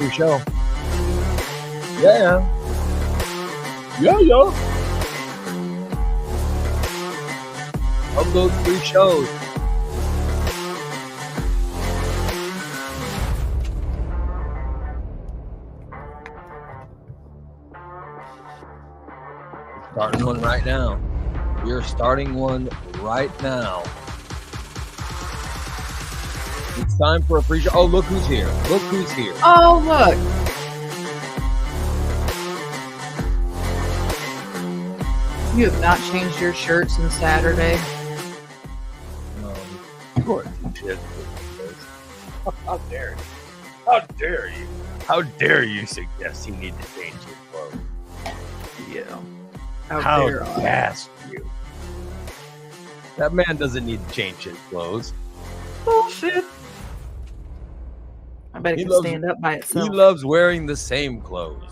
free show. Yeah. Of those free shows. Starting one right now. We're starting one right now. It's time for a free show. Oh, look who's here. Look who's here. Oh, look. You have not changed your shirt since Saturday. Of course you did. How dare you? How dare you? How dare you suggest you need to change your clothes? Yeah. How fast you? That man doesn't need to change his clothes. Bullshit. I bet it can stand up by itself. He loves wearing the same clothes.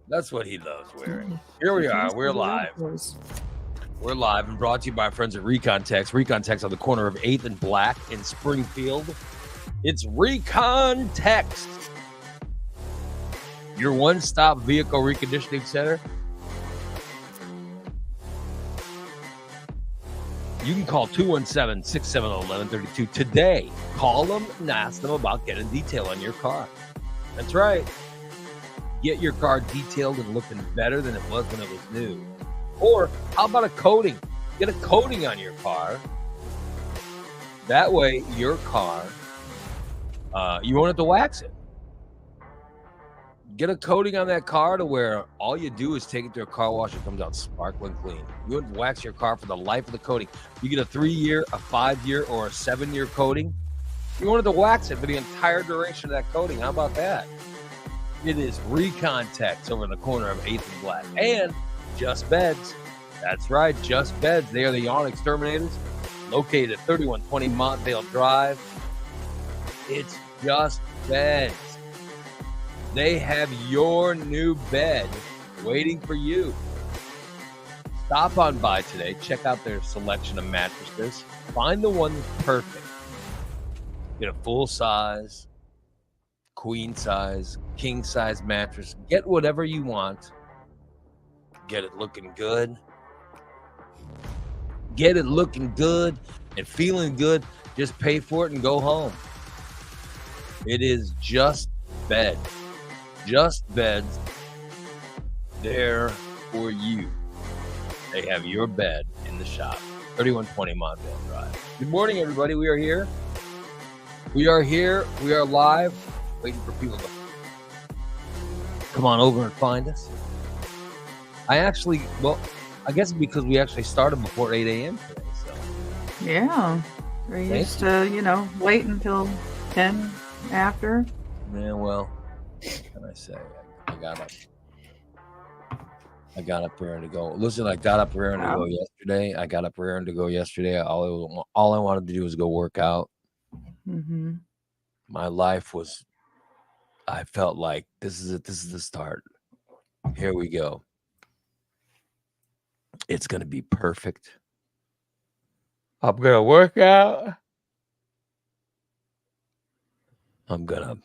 That's what he loves wearing. Here we are. We're live. We're live and brought to you by our friends at Recon Text. Recon Text on the corner of 8th and Black in Springfield. It's Recon Text, your one-stop vehicle reconditioning center. You can call 217-670-1132 today. Call them and ask them about getting detail on your car. That's right. Get your car detailed and looking better than it was when it was new. Or how about a coating? Get a coating on your car. That way, your car, you won't have to wax it. Get a coating on that car to where all you do is take it to a car wash. It comes out sparkling clean. You wouldn't wax your car for the life of the coating. You get a 3-year, a 5-year, or a 7-year coating. You wanted to wax it for the entire duration of that coating. How about that? It is Recon Text over in the corner of 8th and Black. And Just Beds. That's right, Just Beds. They are the Yawn Exterminators, located at 3120 Montvale Drive. It's Just Beds. They have your new bed waiting for you. Stop on by today. Check out their selection of mattresses. Find the one that's perfect. Get a full size, queen size, king size mattress. Get whatever you want. Get it looking good. Get it looking good and feeling good. Just pay for it and go home. It is Just Bed. Just Beds. There for you. They have your bed in the shop. 3120 Montvale Drive. Good morning, everybody. We are here. We are here. We are live. Waiting for people to come on over and find us. I guess because we actually started before 8 a.m. today. So. Yeah. We used to, wait until 10 after. Yeah, well, what can I say? I got up there and to go. Listen, I got up there and to go yesterday. All I wanted to do was go work out. Mm-hmm. My life was, I felt like this is it. This is the start. Here we go. It's going to be perfect. I'm going to work out. I'm going to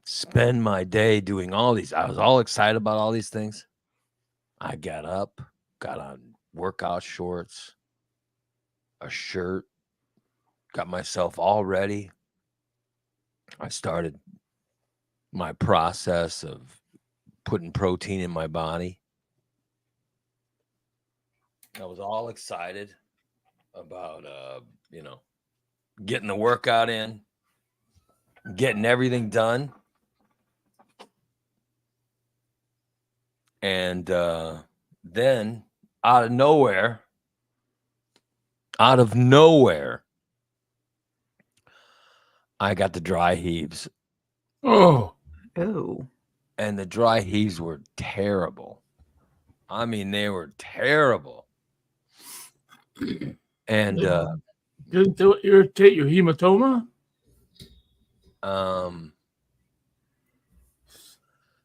spend my day doing all these. I was all excited about all these things. I got up, got on workout shorts, a shirt, got myself all ready. I started my process of putting protein in my body. I was all excited about, getting the workout in, getting everything done. And then out of nowhere, I got the dry heaves. Oh. And the dry heaves were terrible. I mean, they were terrible. And didn't it irritate your hematoma?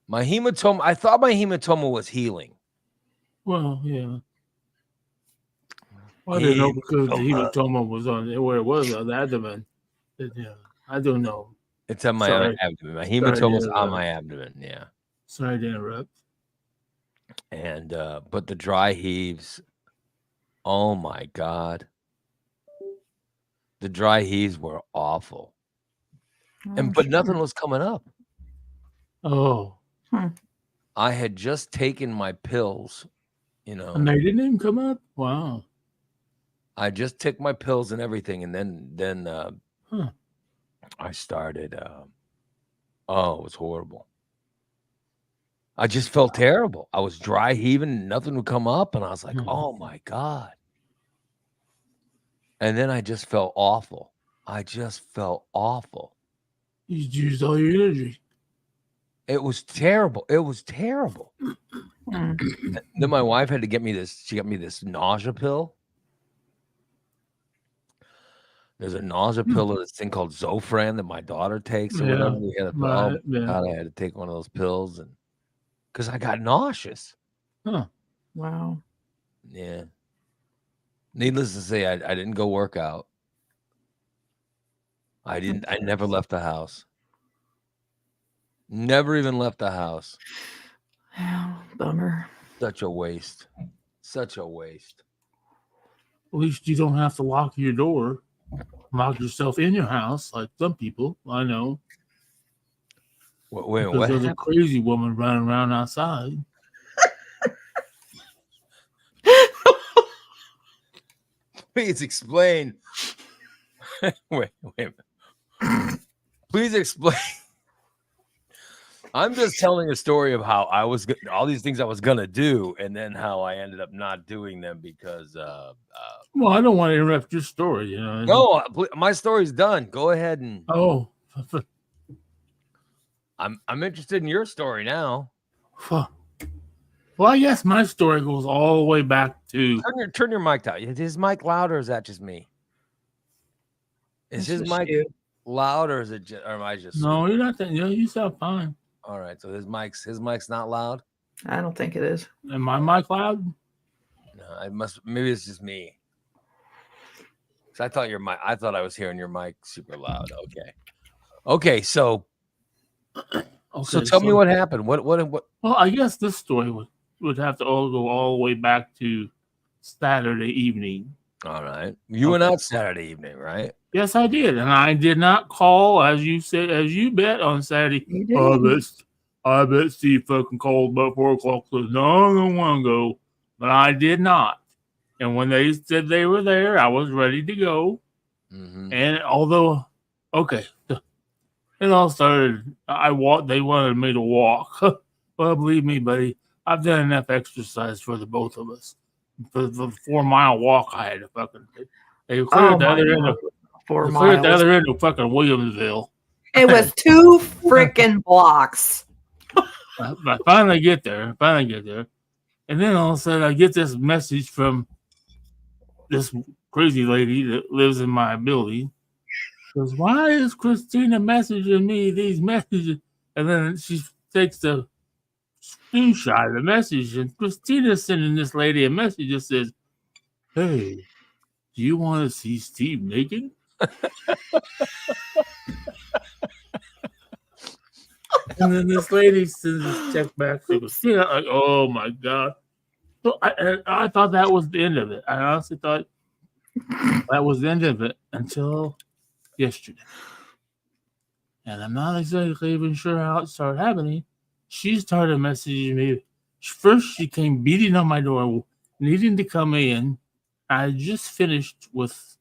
My hematoma, I thought my hematoma was healing. Well, yeah. Well, I didn't know because the hematoma was on where it was on the abdomen. Yeah, I don't know. It's on my Sorry. abdomen. My Sorry to hematoma's on interrupt. my abdomen. Yeah. Sorry to interrupt. And but the dry heaves, oh my God. The dry heaves were awful. But nothing was coming up. Oh. I had just taken my pills, you know. And they didn't even come up? Wow. I just took my pills and everything, and then I started. It was horrible. I just felt terrible. I was dry heaving, nothing would come up, and I was like, "Oh my God!" And then I just felt awful. I just felt awful. You used all your energy. It was terrible. It was terrible. Then my wife had to get me this. She got me this nausea pill. There's a nausea pill of this thing called Zofran that my daughter takes or whatever. We had God, I had to take one of those pills and because I got nauseous. Wow. Yeah. Needless to say, I didn't go work out. I never left the house. Never even left the house. Bummer. Such a waste. Such a waste. At least you don't have to lock your door. Lock yourself in your house like some people I know. Wait, because there's a crazy woman running around outside. Please explain. wait a minute. Please explain. I'm just telling a story of how I was all these things I was gonna do, and then how I ended up not doing them because. Well, I don't want to interrupt your story. You know. No, my story's done. Go ahead and. Oh. I'm interested in your story now. Well, I guess my story goes all the way back to. Turn your mic down. Is his mic loud or is that just me? Is his mic loud or is it just, or am I just? No, you're not that. You sound fine. All right, so his mic's not loud. I don't think it is. Am my mic loud? No, maybe it's just me. I thought I thought I was hearing your mic super loud. Okay. So tell me what happened. What? Well, I guess this story would have to go all the way back to Saturday evening. All right. You went out Saturday evening, right? Yes, I did. And I did not call, as you said, as you bet on Saturday. I bet Steve fucking called about 4 o'clock. Says, no, I don't want to go. But I did not. And when they said they were there, I was ready to go. Mm-hmm. And although, it all started, they wanted me to walk. Well, believe me, buddy, I've done enough exercise for the both of us. For the 4-mile walk I had to fucking take. They cleared the other end of 4 miles. Cleared the other end of fucking Williamsville. It was 2 freaking blocks. I finally get there. And then all of a sudden I get this message from this crazy lady that lives in my building. She goes, why is Christina messaging me these messages? And then she takes the screenshot of the message, and Christina's sending this lady a message that says, hey, do you want to see Steve naked? And then this lady sends this check back to Christina, like, oh my God. So I thought that was the end of it. I honestly thought that was the end of it until yesterday. And I'm not exactly even sure how it started happening. She started messaging me. First, she came beating on my door, needing to come in. I just finished with,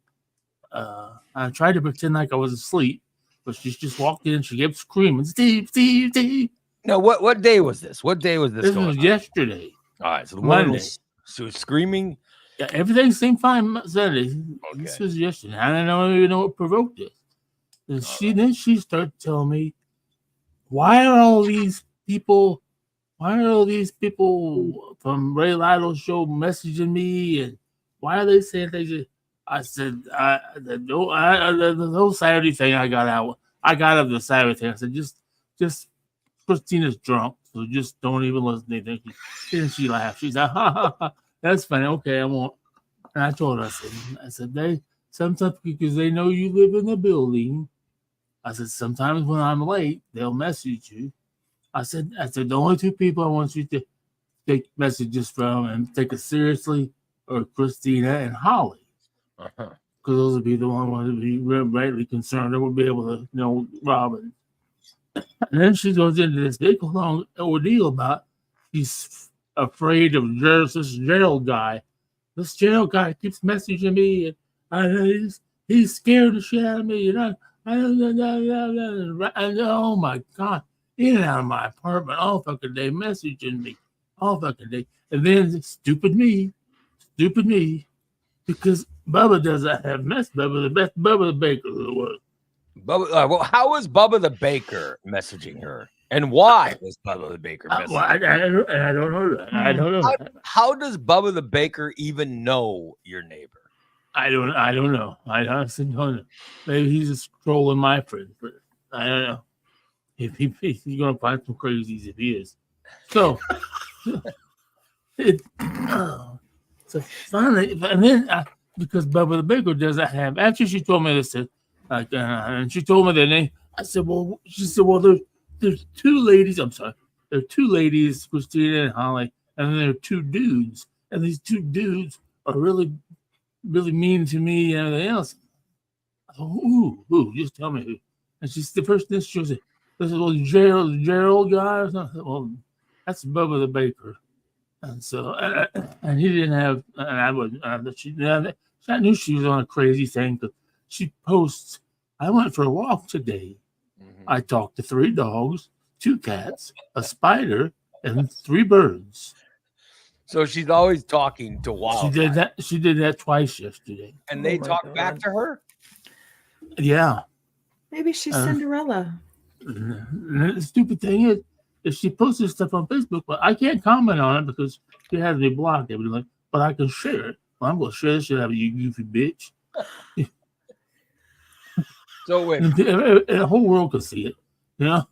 I tried to pretend like I was asleep, but she just walked in. She kept screaming, Steve, Steve, Steve. Now, what day was this? What day was this? This was yesterday. All right, so the Monday. She was screaming. Yeah, everything seemed fine Sunday. Okay. This was yesterday. I don't even know what provoked it. And she started telling me, why are all these people from Ray Lytle's show messaging me, and why are they saying things? I said, the whole Saturday thing I got out of the Saturday thing. I said, just Christina's drunk, so just don't even listen to anything. Then she laughed. She said, ha, ha, ha, that's funny. Okay, I won't. And I told her, I said, they sometimes because they know you live in the building, I said, sometimes when I'm late, they'll message you. I said, the only two people I want you to take messages from and take it seriously are Christina and Holly. Uh-huh. Because those would be the one who would be rightly concerned that would be able to, Robin. And then she goes into this big long ordeal about he's afraid of this Gerald guy. This Gerald guy keeps messaging me, and he's scared the shit out of me. And oh my God, in and out of my apartment all fucking day, messaging me all fucking day. And then stupid me, because Bubba doesn't have Bubba the best Bubba the Baker in the world. Bubba, well, how was Bubba the Baker messaging her, and why was Bubba the Baker messaging? I don't know that. I don't know. How does Bubba the Baker even know your neighbor? I don't know. I honestly don't know. Maybe he's just trolling my friends, but I don't know. If he's gonna find some crazies if he is. So so finally, and then because Bubba the Baker doesn't have. After she told me this, and she told me their name. I said, well, she said, well, there's two ladies. I'm sorry, there are two ladies, Christina and Holly, and then there are two dudes, and these two dudes are really mean to me and everything else. Who? Just tell me who. And she's the first thing she said, this is well, Gerald guy or something. Well, that's Bubba the Baker. And so, and he didn't have, and I wasn't, I knew she was on a crazy thing because she posts, I went for a walk today. Mm-hmm. I talked to 3 dogs, 2 cats, a spider, and 3 birds. So she's always talking to wildlife. She did that twice yesterday. And they talked back to her? Yeah. Maybe she's Cinderella. The stupid thing is she posts this stuff on Facebook, but I can't comment on it because she has me blocked. Everything, but I can share it. Well, I'm going to share this shit out of you goofy bitch. So wait. The whole world can see it, you know?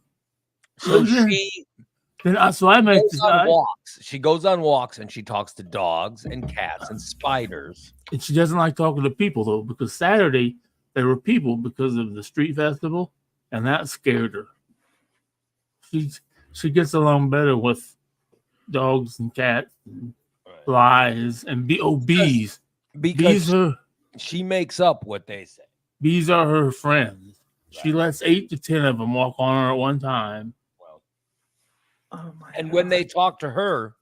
So I make walks. She goes on walks and she talks to dogs and cats and spiders. And she doesn't like talking to people though, because Saturday there were people because of the street festival, and that scared her. She gets along better with dogs and cats and flies and bees. Because she makes up what they say. Bees are her friends. Right. She lets 8 to 10 of them walk on her at one time. Oh my and God. When they talk to her,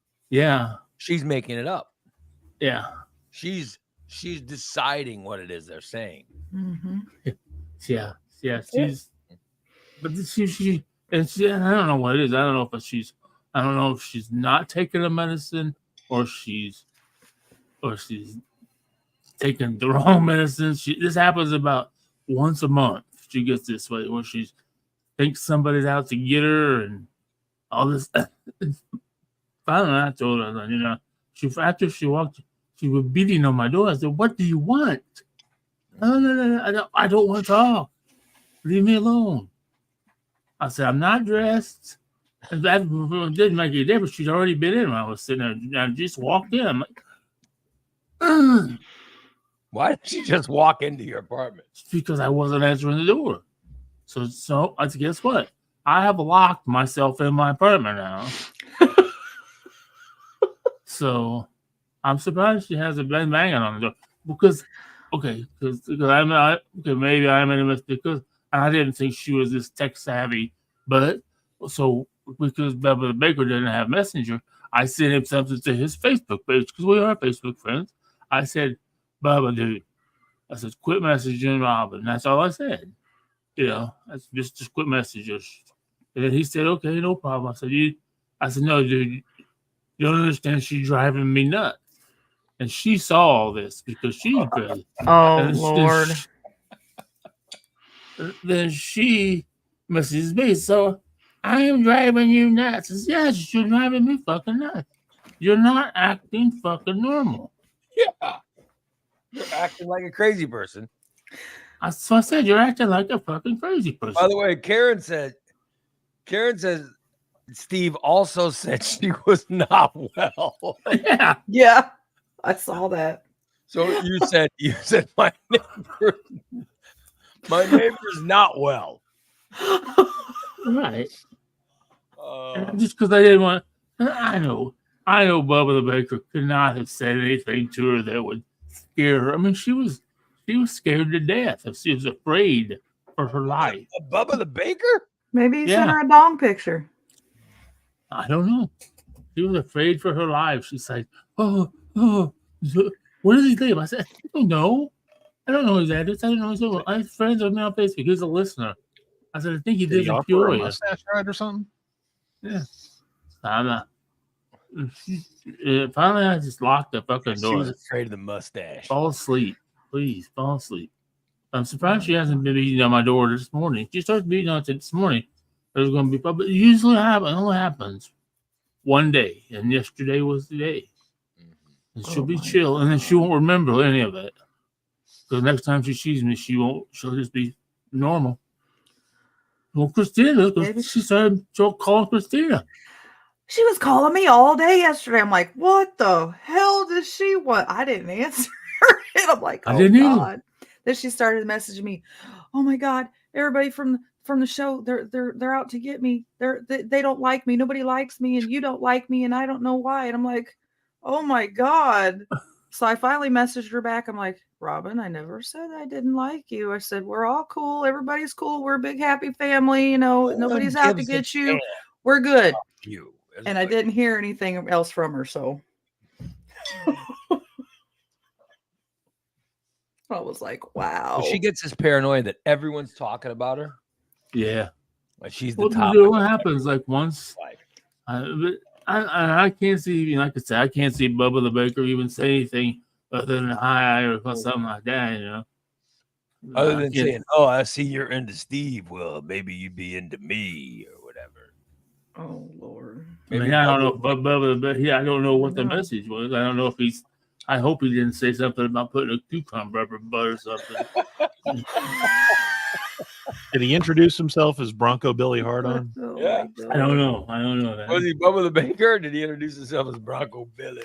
she's making it up. Yeah. She's deciding what it is they're saying. Mm-hmm. Yeah. But she I don't know what it is. I don't know if she's not taking the medicine or she's taking the wrong medicine. This happens about once a month. She gets this way where she thinks somebody's out to get her and all this. Finally, I told her, after she walked, she was beating on my door. I said, "What do you want?" No, I don't want to talk. Leave me alone. I said, "I'm not dressed." And that didn't make any difference. She'd already been in when I was sitting there. I just walked in. I'm like, why did she just walk into your apartment? Because I wasn't answering the door. So I said, guess what? I have locked myself in my apartment now. So I'm surprised she hasn't been banging on the door. Because maybe I'm in a mistake because I didn't think she was this tech savvy. But so because Bubba the Baker didn't have Messenger, I sent him something to his Facebook page because we are Facebook friends. I said, Bubba, dude, I said, quit messaging Robin. That's all I said. That's just quit messages. And then he said, okay, no problem. I said, no, dude, you don't understand. She's driving me nuts. And she saw all this because she's good. Oh, Lord. Then she messages me, so I am driving you nuts. I said, yes, you're driving me fucking nuts. You're not acting fucking normal. Yeah. You're acting like a crazy person. So I said, you're acting like a fucking crazy person. By the way, Karen says, Steve also said she was not well. Yeah. I saw that. So you said my neighbor's not well. Right. Oh. Just because I didn't want. I know Bubba the Baker could not have said anything to her that would scare her. I mean, she was scared to death. She was afraid for her life. Bubba the Baker? Maybe he sent Yeah. her a dong picture. I don't know. She was afraid for her life. She's like, oh, where does he live? I said, I don't know. I don't know his address. I don't know his address. I have friends with me on Facebook. He's a listener. I said, I think he Did lives he in offer her a Peoria. mustache ride or something? Yeah. I'm not. Finally, I just locked the fucking She door. was afraid of the mustache. Fall asleep. Please, fall asleep. I'm surprised she hasn't been beating on my door this morning. She started beating on it this morning. There's going to be, but it usually only happens one day, and yesterday was the day. And she'll be chill, and then she won't remember any of it. Because next time she sees me, she'll just be normal. Well, Christina, she started calling Christina. She was calling me all day yesterday. I'm like, what the hell does she want? I didn't answer her. And I'm like, oh, I didn't God. either. Then she started messaging me. Oh my God, everybody from the show, they're out to get me. They don't like me. Nobody likes me, and you don't like me, and I don't know why. And I'm like, oh my God. So I finally messaged her back. I'm like, Robin, I never said I didn't like you. I said, we're all cool. Everybody's cool. We're a big, happy family. You know, nobody's out to get you. We're good. You. And I didn't hear anything else from her. So I was like, wow. So she gets this paranoid that everyone's talking about her. Yeah. Like she's the top. What happens like once? I can't see, like I said, I can't see Bubba the Baker even say anything other than hi or something like that, you know. Other than saying, oh, I see you're into Steve. Well, maybe you'd be into me or whatever. Oh, Lord. Maybe I don't know if Bubba the Baker, I don't know what the message was. I don't know if I hope he didn't say something about putting a cucumber up her butt or something. Did he introduce himself as Bronco Billy Hardon? Yeah. I don't know that. Was he Bubba the Baker? Or did he introduce himself as Bronco Billy?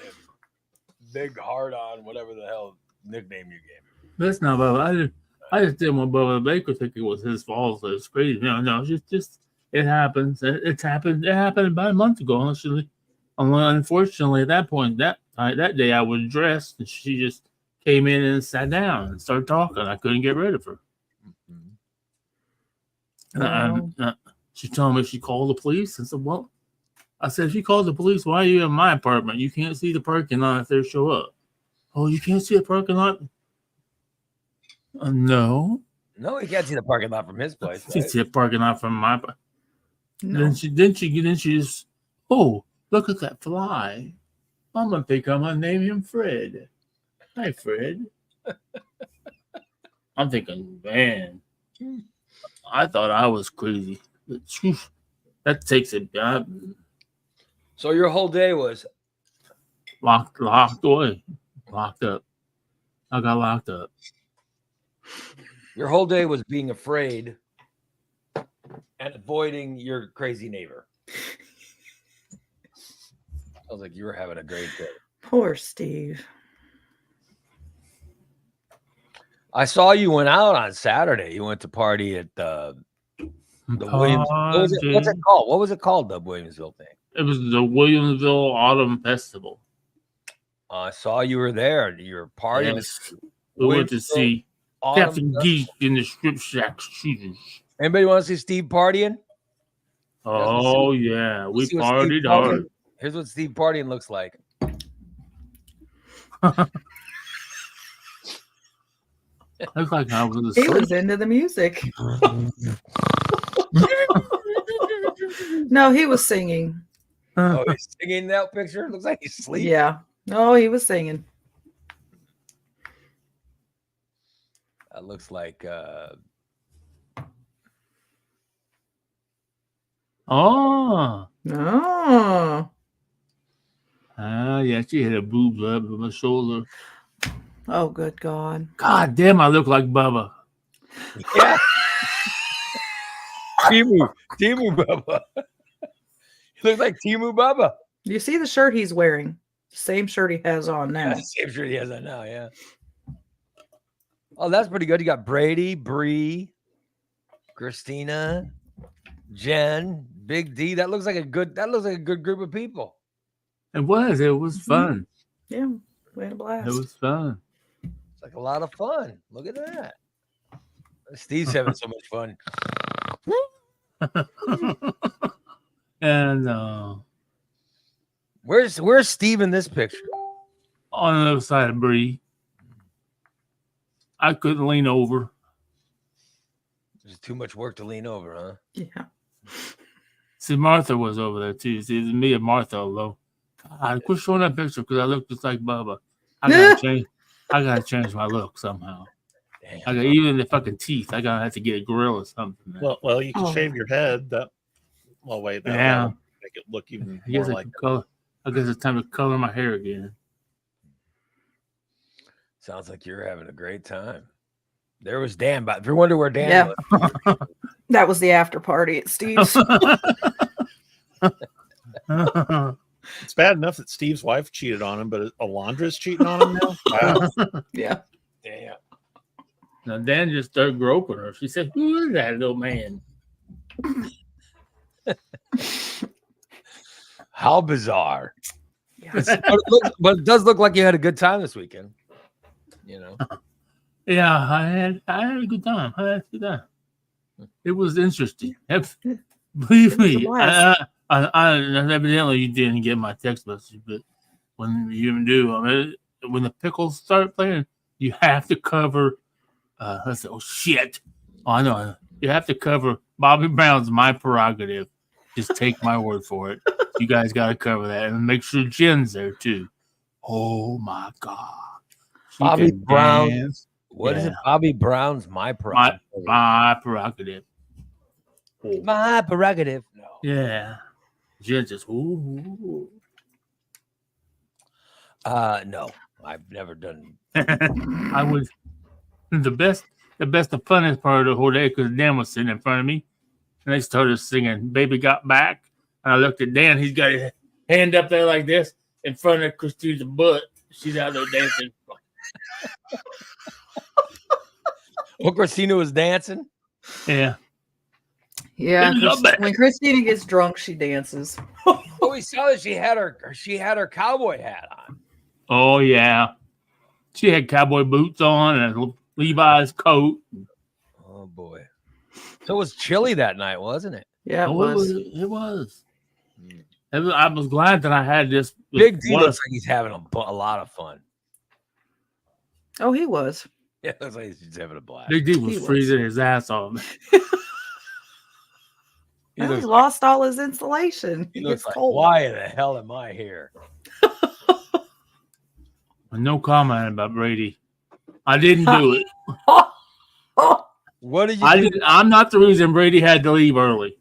Big Hardon, whatever the hell nickname you gave him. That's not Bubba. I just didn't want Bubba the Baker think it was his fault. So it's crazy. No, just it happens. It happened about a month ago. Unfortunately, at that point, that day I was dressed, and she just came in and sat down and started talking. I couldn't get rid of her. She told me she called the police. I said, well, if you called the police, why are you in my apartment? You can't see the parking lot if they show up. Oh, you can't see the parking lot? No. No, you can't see the parking lot from his place. You Right? see the parking lot from my place. No. Then she just, oh, look at that fly. I'm gonna think I'm gonna name him Fred. Hi, Fred. I'm thinking, man, I thought I was crazy. But that takes it. So your whole day was locked away, locked up. I got locked up. Your whole day was being afraid and avoiding your crazy neighbor. Sounds like you were having a great day. Poor Steve. I saw you went out on Saturday. You went to party at the Williams. What's it called? What was it called? The Williamsville thing. It was the Williamsville Autumn Festival. I saw you were there. You were partying. Yes. We went to see Captain Geek in the Strip Shack Shooters. Anybody want to see Steve partying? Oh, yeah. We partied hard. Here's what Steve partying looks like. Looks like I was He was into the music. No, he was singing. Oh, he's singing that picture? Looks like he's sleeping. Yeah. No, he was singing. That looks like Oh. Yeah, she had a boobs up on my shoulder. Oh, good God. God damn, I look like Bubba. Yeah. Timu Bubba. He looks like Timu Bubba. You see the shirt he's wearing? Same shirt he has on now. Yeah, same shirt he has on now, yeah. Oh, that's pretty good. You got Brady, Bree, Christina. Jen, Big D. That looks like a good group of people. It was fun. Yeah, we had a blast. It was fun. It's like a lot of fun. Look at that. Steve's having so much fun. And Where's Steve in this picture? on the other side of Bree, I couldn't lean over. There's too much work to lean over, huh? Yeah. See, Martha was over there too. See, it's me and Martha alone. I quit showing that picture because I look just like Bubba. I gotta change my look somehow. Damn. I got even the fucking teeth. I gotta have to get a grill or something. Well, you can Oh. shave your head. Wait, Yeah. that'll make it look even I guess more I like. can color. I guess it's time to color my hair again. Sounds like you're having a great time. There was Dan, but if you wonder where Dan Yeah. was, That was the after party at Steve's. It's bad enough that Steve's wife cheated on him, but Alondra's cheating on him now. Wow. Yeah. damn. Now Dan just started groping her. She said, "Who is that little man?" How bizarre. Yeah. But it does look like you had a good time this weekend. You know, Yeah, I had a good time. It was interesting. Believe me, It was a I evidently you didn't get my text message, but when you do, when the pickles start playing, you have to cover. I said, "Oh shit!" Oh, I know. You have to cover Bobby Brown's "My Prerogative." Just take my word for it. You guys got to cover that and make sure Jen's there too. Oh my god, She Bobby can Brown. dance. What is it? Yeah. Bobby Brown's My Prerogative. My Prerogative. My Prerogative. No. Yeah. Jen just ooh. No, I've never done. I was the best, the funnest part of the whole day because Dan was sitting in front of me and they started singing Baby Got Back. And I looked at Dan, he's got his hand up there like this in front of Christina's butt. She's out there dancing. Well, Christina was dancing. Yeah. Yeah. Baby got back. When Christina gets drunk, she dances. Oh, we saw that she had her cowboy hat on. Oh yeah. She had cowboy boots on and a Levi's coat. Oh boy. So it was chilly that night, wasn't it? Yeah, it Oh, was. It was. I was glad that I had this. Big D one- looks like he's having a lot of fun. Oh, he was. Yeah, it looks like he's having a blast. Big D He was was. freezing his ass off. He Well, looks he like, lost all his insulation. he He looks gets like, cold. why the hell am I here? No comment about Brady. I didn't do it. What did you do? I'm not the reason Brady had to leave early.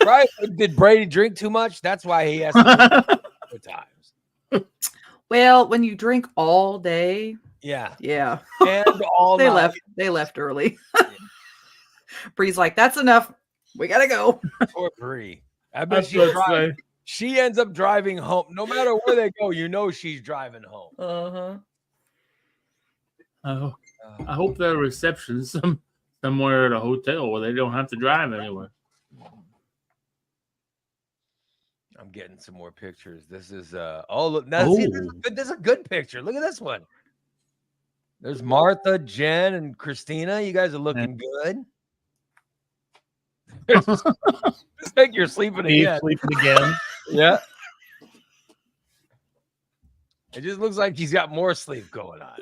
Right? Did Brady drink too much? That's why he has to leave times. Well, when you drink all day, Yeah. yeah, And all they night. left. They left early. Bree's like, "That's enough. We gotta go." Poor Bree. I bet That's she what's drives. right. She ends up driving home. No matter where they go, you know she's driving home. Uh huh. I hope there are receptions somewhere at a hotel where they don't have to drive anywhere. I'm getting some more pictures. This is oh look, now see, this is a good picture. Look at this one. There's Martha, Jen, and Christina. You guys are looking good. Just think you're sleeping Steve again. sleeping again. Yeah. It just looks like he's got more sleep going on.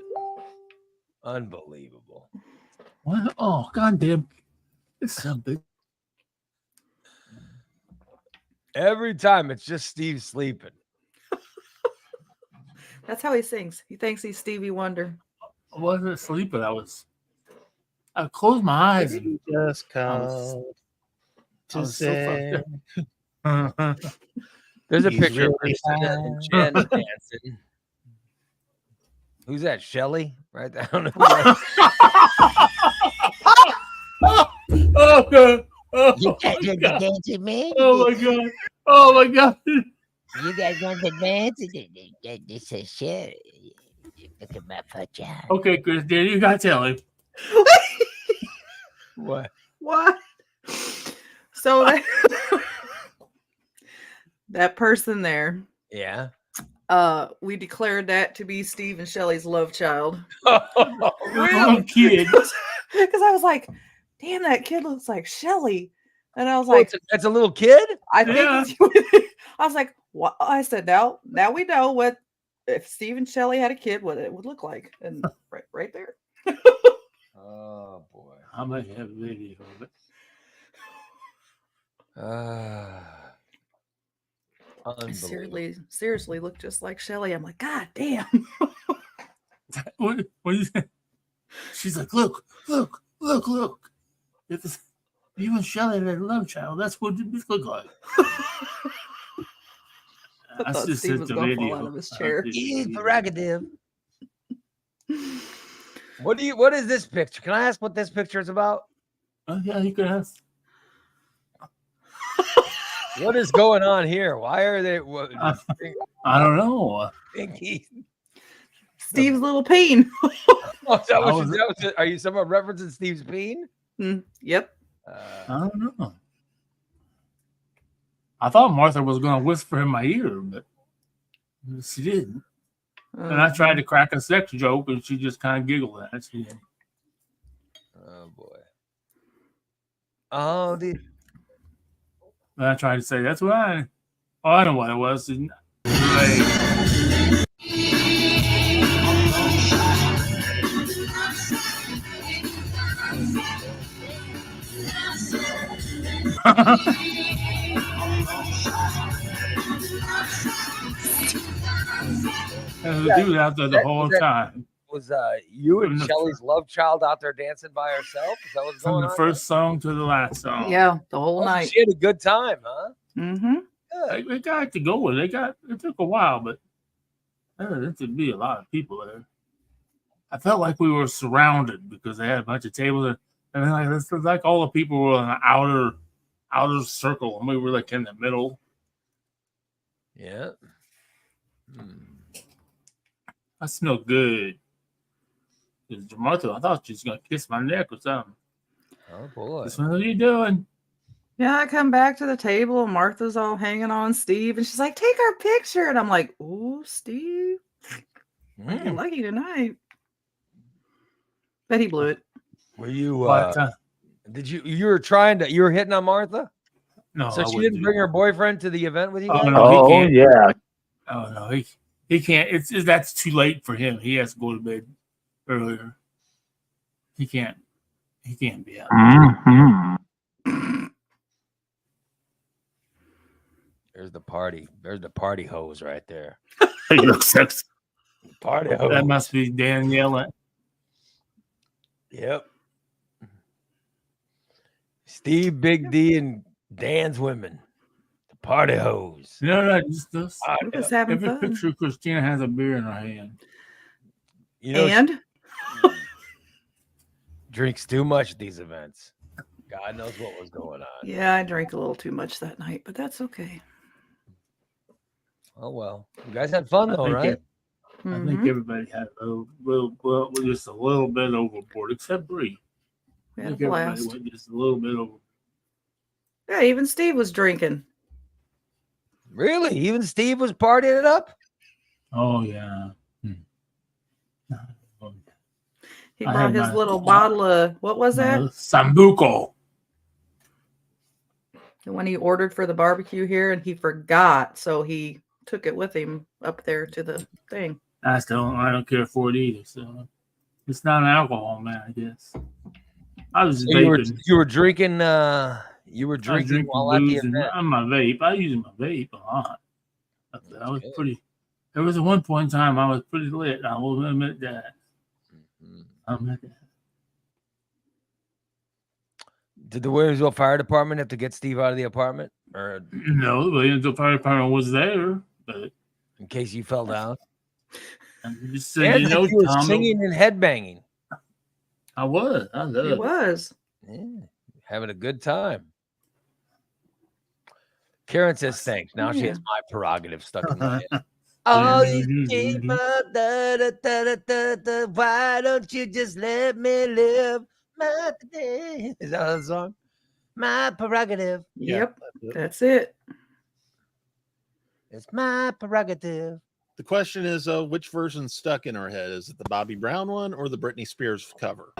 Unbelievable. What? Oh, goddamn. It's something. Every time it's just Steve sleeping. That's how he sings. He thinks he's Stevie Wonder. I wasn't sleeping. I closed my eyes. You just called I to was so say. There's a He's picture of really Christina and Jen dancing. Who's that? Shelly? Right there. I don't know who that Oh, God. Oh, You guys my want to God. dance with me? Oh, my God. Oh, my God. You guys want to dance? This is shit. Look at my vagina. Okay, Chris, Dan, you got to tell him. What? What? So that person there, Yeah. we declared that to be Steve and Shelley's love child. Little kid. Because I was like, damn, that kid looks like Shelley. And I was Oh, like, that's a little kid? I think Yeah. I was like, what? I said, now we know what if Steve and Shelley had a kid, what it would look like. And right there. Oh boy. I might have a video of it. Unbelievable. Seriously looked just like Shelley. I'm like, God damn. What is that? She's like, look. If you and Shelley had a love child, that's what this look like. I thought Steve was going to fall out of his chair. His prerogative. What is this picture? Can I ask what this picture is about? Oh, yeah, you can ask. What is going on here? Why are they? I don't know. Steve's little peen. Are you someone referencing Steve's peen? Yep. I don't know. I thought Martha was going to whisper in my ear, but she didn't. And I tried to crack a sex joke, and she just kind of giggled at it. She didn't. Oh boy. Oh, dude. And I tried to say, that's what I know what it was. And, dude out there the whole time. Was you and Shelley's love child out there dancing by herself? Is that what's From going the on? first song to the last song. Yeah, the whole night. She had a good time, huh? Mm-hmm. They got to go with it. It took a while, but there should be a lot of people there. I felt like we were surrounded because they had a bunch of tables, and then it's like all the people were in an outer circle, and we were like in the middle. Yeah. I smell good. Martha, I thought she was gonna kiss my neck or something. Oh boy. What are you doing? Yeah, I come back to the table, and Martha's all hanging on Steve, and she's like, take our picture. And I'm like, ooh, Steve. You're lucky tonight. But he blew it. Were you you were hitting on Martha? No. So she didn't bring her boyfriend to the event with you guys? No, he can't. Yeah. Oh no, he can't. That's too late for him. He has to go to bed earlier. He can't be out. Mm-hmm. There's the party hose right there. He looks sexy. Party hose. That must be Danielle. Yep. Steve, Big D, and Dan's women. The party hose. No, just this. We're just having Every fun. picture, Christina has a beer in her hand. You know, and drinks too much at these events. God knows what was going on. yeah, I drank a little too much that night, but that's okay. Oh well, you guys had fun though, right? I think everybody had a little, just a little bit overboard, except Bree. We I had a think everybody blast. went just a little bit over. Yeah, even Steve was drinking. Really? Even Steve was partying it up? Oh yeah. He brought his little bottle of, what was that? Sambuco. The one he ordered for the barbecue here, and he forgot, so he took it with him up there to the thing. I don't care for it either. So it's not an alcohol, man. I guess. I was So vaping. you were drinking. You were drinking while at the booze event. on my vape. I use my vape a lot. I was pretty. There was at one point in time I was pretty lit. I will admit that. I'll admit that. Did the Williamsville Fire Department have to get Steve out of the apartment, or No, the Williamsville Fire Department was there, but in case you fell down? I'm just saying, And you know, you were Tom, singing and headbanging. I was. I He loved it. was. Yeah, having a good time. Karen says thanks. Now she has my prerogative stuck in my head. Oh, you keep up, why don't you just let me live my day? Is that the song? My prerogative. Yep, that's it. that's it. It's my prerogative. The question is, which version's stuck in our head? Is it the Bobby Brown one or the Britney Spears cover?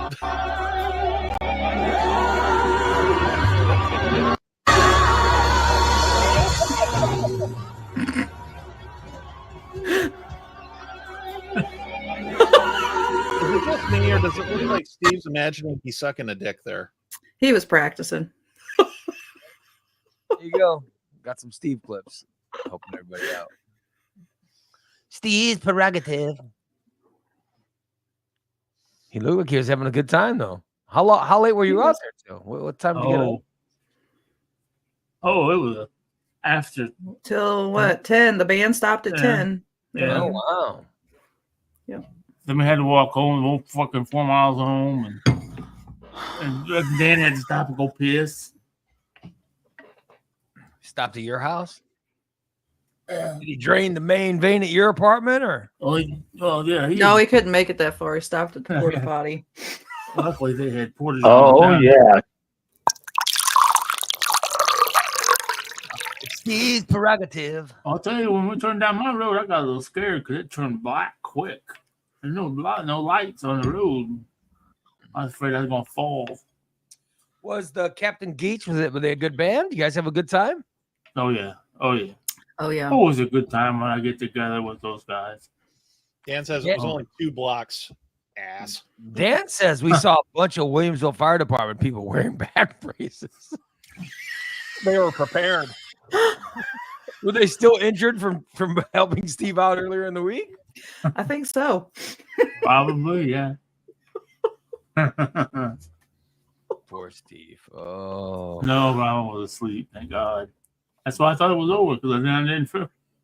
Is it just me, or does it look like Steve's imagining he's sucking a dick there? He was practicing. There you go. Got some Steve clips. Helping everybody out. Steve's prerogative. He looked like he was having a good time though. How late were you out there till? What time did you get up? Oh, it was after. Till what? 10. The band stopped at 10. Yeah. Oh wow. Then we had to walk home, fucking 4 miles home, and Dan had to stop and go piss. Stopped at your house? Did he drain the main vein at your apartment or? Oh yeah. No, he couldn't make it that far. He stopped at the porta potty. Luckily, they had portage. Oh yeah. Steve's prerogative. I'll tell you, when we turned down my road, I got a little scared because it turned black quick. There's no lights on the road. I was afraid I was gonna fall. Was the Captain Geach, were they a good band? You guys have a good time? Oh yeah. Oh yeah. Always a good time when I get together with those guys. Dan says it was only 2 blocks. Ass. Dan says we saw a bunch of Williamsville Fire Department people wearing back braces. They were prepared. Were they still injured from helping Steve out earlier in the week? I think so. Probably, yeah. Poor Steve. Oh. No, Robin was asleep. Thank God. That's why I thought it was over because I didn't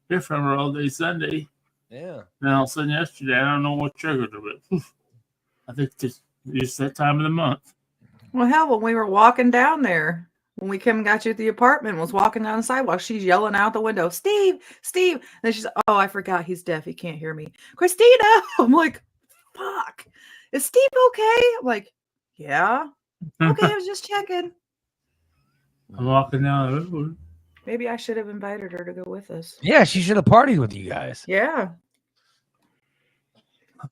hear from her all day Sunday. Yeah. Then all of a sudden yesterday, I don't know what triggered her, but I think it's that time of the month. Well, hell, when we were walking down there, when we came and got you at the apartment, was walking down the sidewalk, she's yelling out the window, Steve. And then she's, oh, I forgot he's deaf. He can't hear me. Christina. I'm like, fuck. Is Steve okay? I'm like, yeah. Okay, I was just checking. I'm walking down the road. Maybe I should have invited her to go with us. Yeah, she should have partied with you guys. Yeah.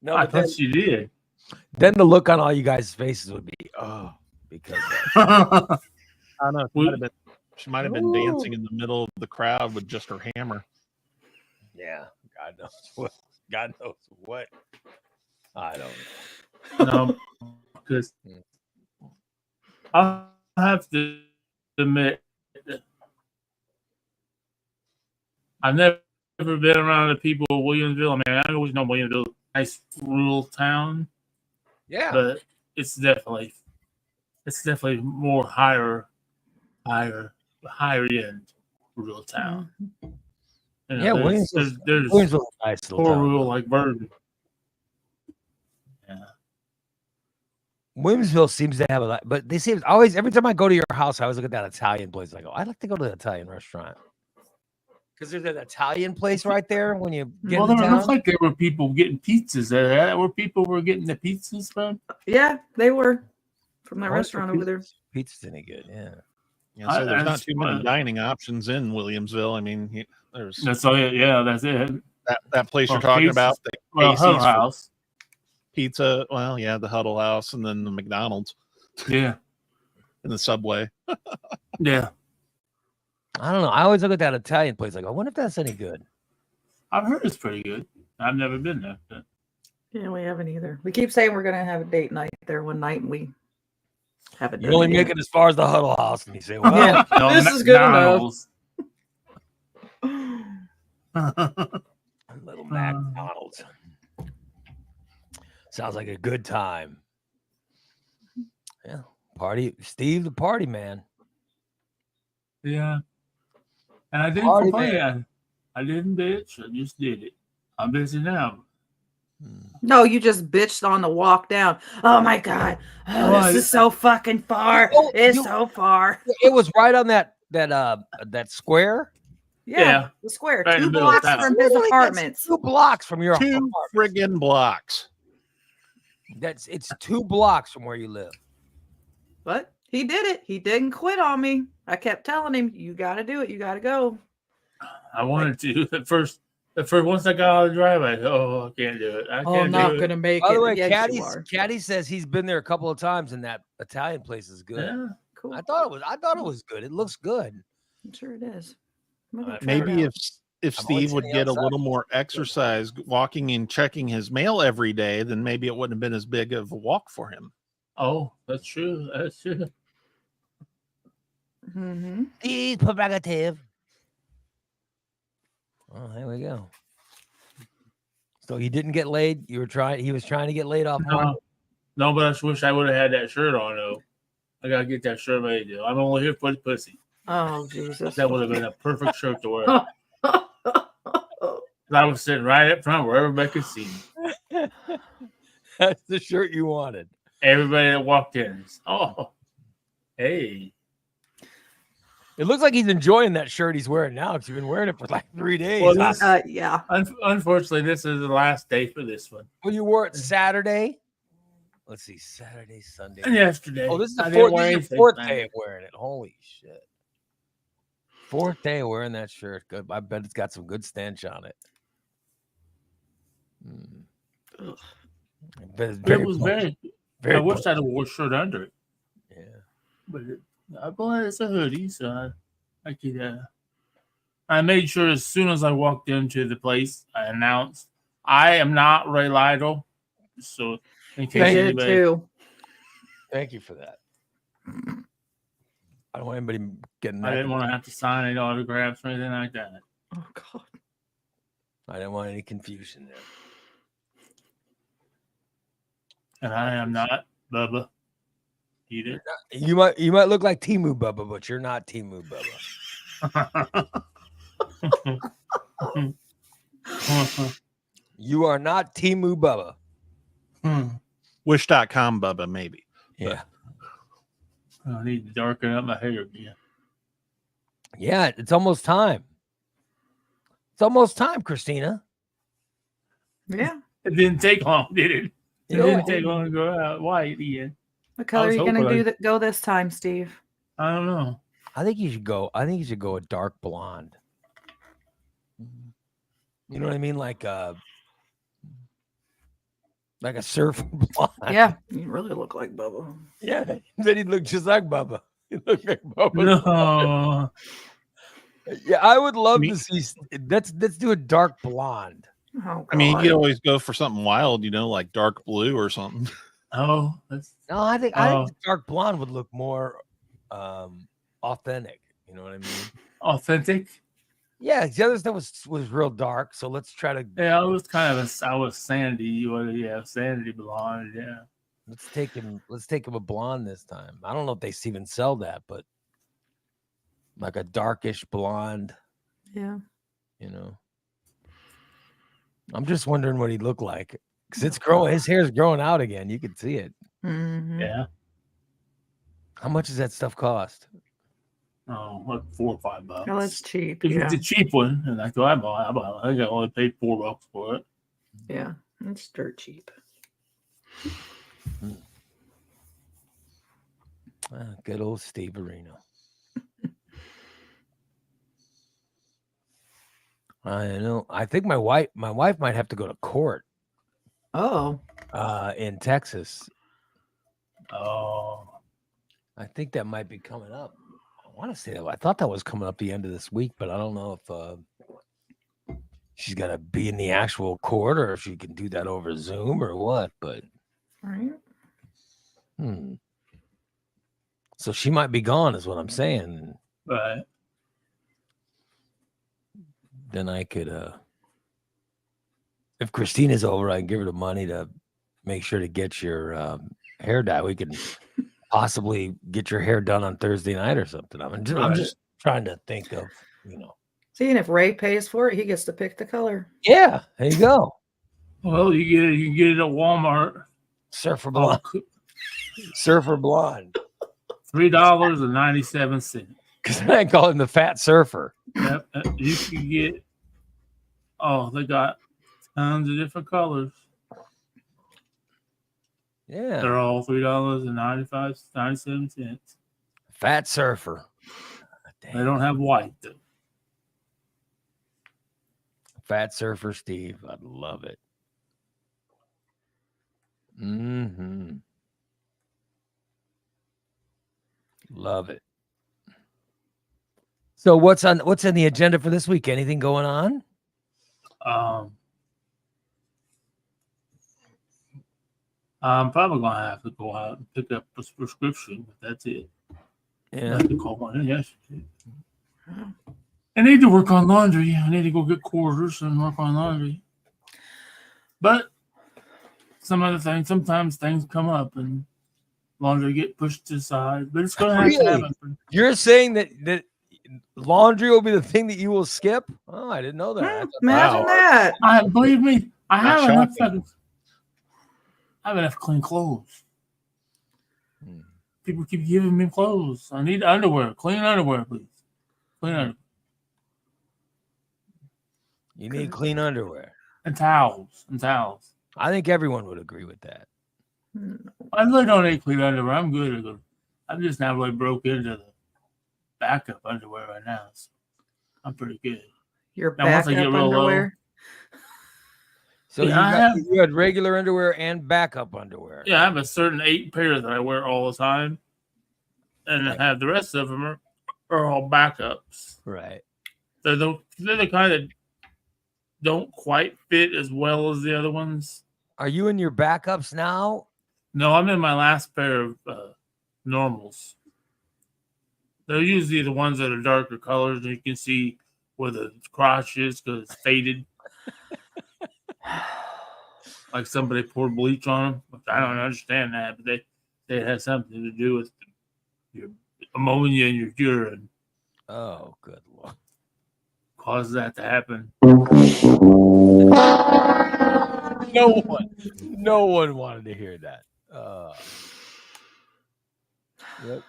No, I but then, thought she did. then the look on all you guys' faces would be, because I don't know. She might have been dancing in the middle of the crowd with just her hammer. yeah, God knows what. God knows what. I don't know. No, because I have to admit that I've never been around the people of Williamsville. I mean, I always know Williamsville, nice rural town, Yeah. but it's definitely more higher end rural town. You know, Yeah, there's Williamsville's a nice little poor town. rural like Verdon. Yeah. Williamsville seems to have a lot, but they seem always, every time I go to your house, I always look at that Italian place. I go, I'd like to go to the Italian restaurant. Because there's an Italian place right there when you get Well, in it town. looks like there were people getting pizzas. Where people were getting the pizzas from? Yeah, they were from that Why is restaurant the over there. Pizza's any good, yeah. Yeah, so there's not That's too many fun. dining options in Williamsville. I mean, there's That's all. Yeah, that's it. that place you're Well, talking Casey's- about. The Well, Casey's Huddle for House. pizza. Well, yeah, the Huddle House, and then the McDonald's Yeah, and the Subway. yeah. I don't know. I always look at that Italian place. I go, I wonder if that's any good. I've heard it's pretty good. I've never been there. But Yeah, we haven't either. We keep saying we're going to have a date night there one night, and we haven't. You only make it as far as the Huddle House, and you say, well, Yeah, No, this is good enough. McDonald's. little McDonald's. Sounds like a good time. Yeah. Party. Steve, the party man. Yeah. And I didn't Party complain. I didn't bitch. I just did it. I'm busy now. No, you just bitched on the walk down. Oh my God. Oh, this is so fucking far. Oh, It's so far. It was right on that square. Yeah, the square. Right in 2 the middle of blocks town. from his apartments. 2 blocks from your 2 apartment. friggin' blocks. It's 2 blocks from where you live. What? He did it. He didn't quit on me. I kept telling him, "You got to do it. You got to go." I wanted to at first. Once I got out of the driveway, I can't do it. I I'm can't not do it. gonna make By it. the way, Yes, you are. Caddy says he's been there a couple of times, and that Italian place is good. Yeah. Cool. I thought it was good. It looks good. I'm sure it is. I'm gonna go try Maybe it out. if I'm only Steve would sitting get a outside. little more exercise, walking and checking his mail every day, then maybe it wouldn't have been as big of a walk for him. Oh, that's true. That's true. Mm-hmm. The prerogative. Oh, there we go. So he didn't get laid. He was trying to get laid off. No, but I just wish I would have had that shirt on though. I gotta get that shirt made. Though. I'm only here for the pussy. Oh Jesus! That would have been a perfect shirt to wear. I was sitting right up front where everybody could see me. That's the shirt you wanted. Everybody that walked in, hey. It looks like he's enjoying that shirt he's wearing now because you've been wearing it for like 3 days. Well, this- Yeah. Unfortunately, this is the last day for this one. Well, you wore it Saturday. Let's see, Saturday, Sunday. And yesterday. Oh, this is I the didn't fourth, wear this is anything the fourth Sunday. day of wearing it. Holy shit. Fourth day of wearing that shirt. Good. I bet it's got some good stench on it. I bet it's It was very. very I wish I had wore a shirt under it, yeah. but I bought it's a hoodie, so I could. I made sure as soon as I walked into the place, I announced I am not Ray Lytle. So in I case did anybody, too. Thank you for that. I don't want anybody getting I that. didn't want to have to sign any autographs or anything like that. Oh God. I didn't want any confusion there. And I am not Bubba either. You might look like Timu Bubba, but you're not Timu Bubba. You are not Timu Bubba. Wish.com Bubba, maybe. Yeah. I need to darken up my hair again. Yeah, it's almost time. It's almost time, Christina. Yeah. It didn't take long, did it? It You know, didn't take long to go out white again. What color are was you gonna hoping do go this time, Steve? I don't know. I think you should go a dark blonde. You know what I mean? Like a surfer blonde. Yeah, you really look like Bubba. Yeah. Then he'd look just like Bubba. He'd look like Bubba. No. Yeah, I would love Me- to see. Let's do a dark blonde. Oh, I mean, you God. could always go for something wild, like dark blue or something. Oh, that's No, I think dark blonde would look more authentic. You know what I mean? authentic. Yeah, the other stuff was real dark. So let's try to Yeah, I was kind of I was sandy. Sandy blonde. Yeah. let's take him a blonde this time. I don't know if they even sell that, but like a darkish blonde. Yeah. You know, I'm just wondering what he'd look like because it's growing. His hair's growing out again. You can see it. Mhm. Yeah. How much does that stuff cost? Oh, like $4 or $5. Oh, that's cheap. If Yeah. it's a cheap one, and I thought I think I only paid $4 for it. Yeah. It's dirt cheap. Good old Steve Areno. I know. I think my wife might have to go to court Oh. in Texas. Oh, I think that might be coming up. I want to say that. I thought that was coming up the end of this week, but I don't know if she's got to be in the actual court or if she can do that over Zoom or what. But All right. So she might be gone, is what I'm saying. right. Then I could, if Christina's over, I can give her the money to make sure to get your hair dye. We can possibly get your hair done on Thursday night or something. I'm just trying to think of, See, and if Ray pays for it, he gets to pick the color. Yeah, there you go. Well, you can get it at Walmart. Surfer blonde. Surfer blonde. $3.97. Because I call him the fat surfer. Yep, you can get. Oh, they got tons of different colors. Yeah. They're all $3.97. Fat surfer. They don't have white. Though. Fat surfer Steve. I love it. Mm-hmm. Love it. So what's in the agenda for this week? Anything going on? I'm probably gonna have to go out and pick up a prescription, but that's it. Yeah. I have to call one in yesterday. I need to work on laundry. I need to go get quarters and work on laundry. But sometimes things come up and laundry get pushed aside. But it's gonna have to happen. You're saying that laundry will be the thing that you will skip? Oh, I didn't know that. Imagine that. Believe me, I Not have enough. shocking. I have enough clean clothes. People keep giving me clothes. I need underwear. Clean underwear, please. Clean underwear. You need clean underwear. And towels. I think everyone would agree with that. I really don't need clean underwear. I'm good. I'm just now really broke into the backup underwear right now. So I'm pretty good. Your Now, once I backup get real low- underwear. So Yeah, you had regular underwear and backup underwear. Yeah, I have a certain 8 pair that I wear all the time. And I have the rest of them are all backups. Right. They're the kind that don't quite fit as well as the other ones. Are you in your backups now? No, I'm in my last pair of normals. They're usually the ones that are darker colors, and you can see where the crotch is because it's faded. Like somebody poured bleach on them. I don't understand that, but they have something to do with your ammonia in your urine. Oh, good Lord. Causes that to happen. No one wanted to hear that. Yep.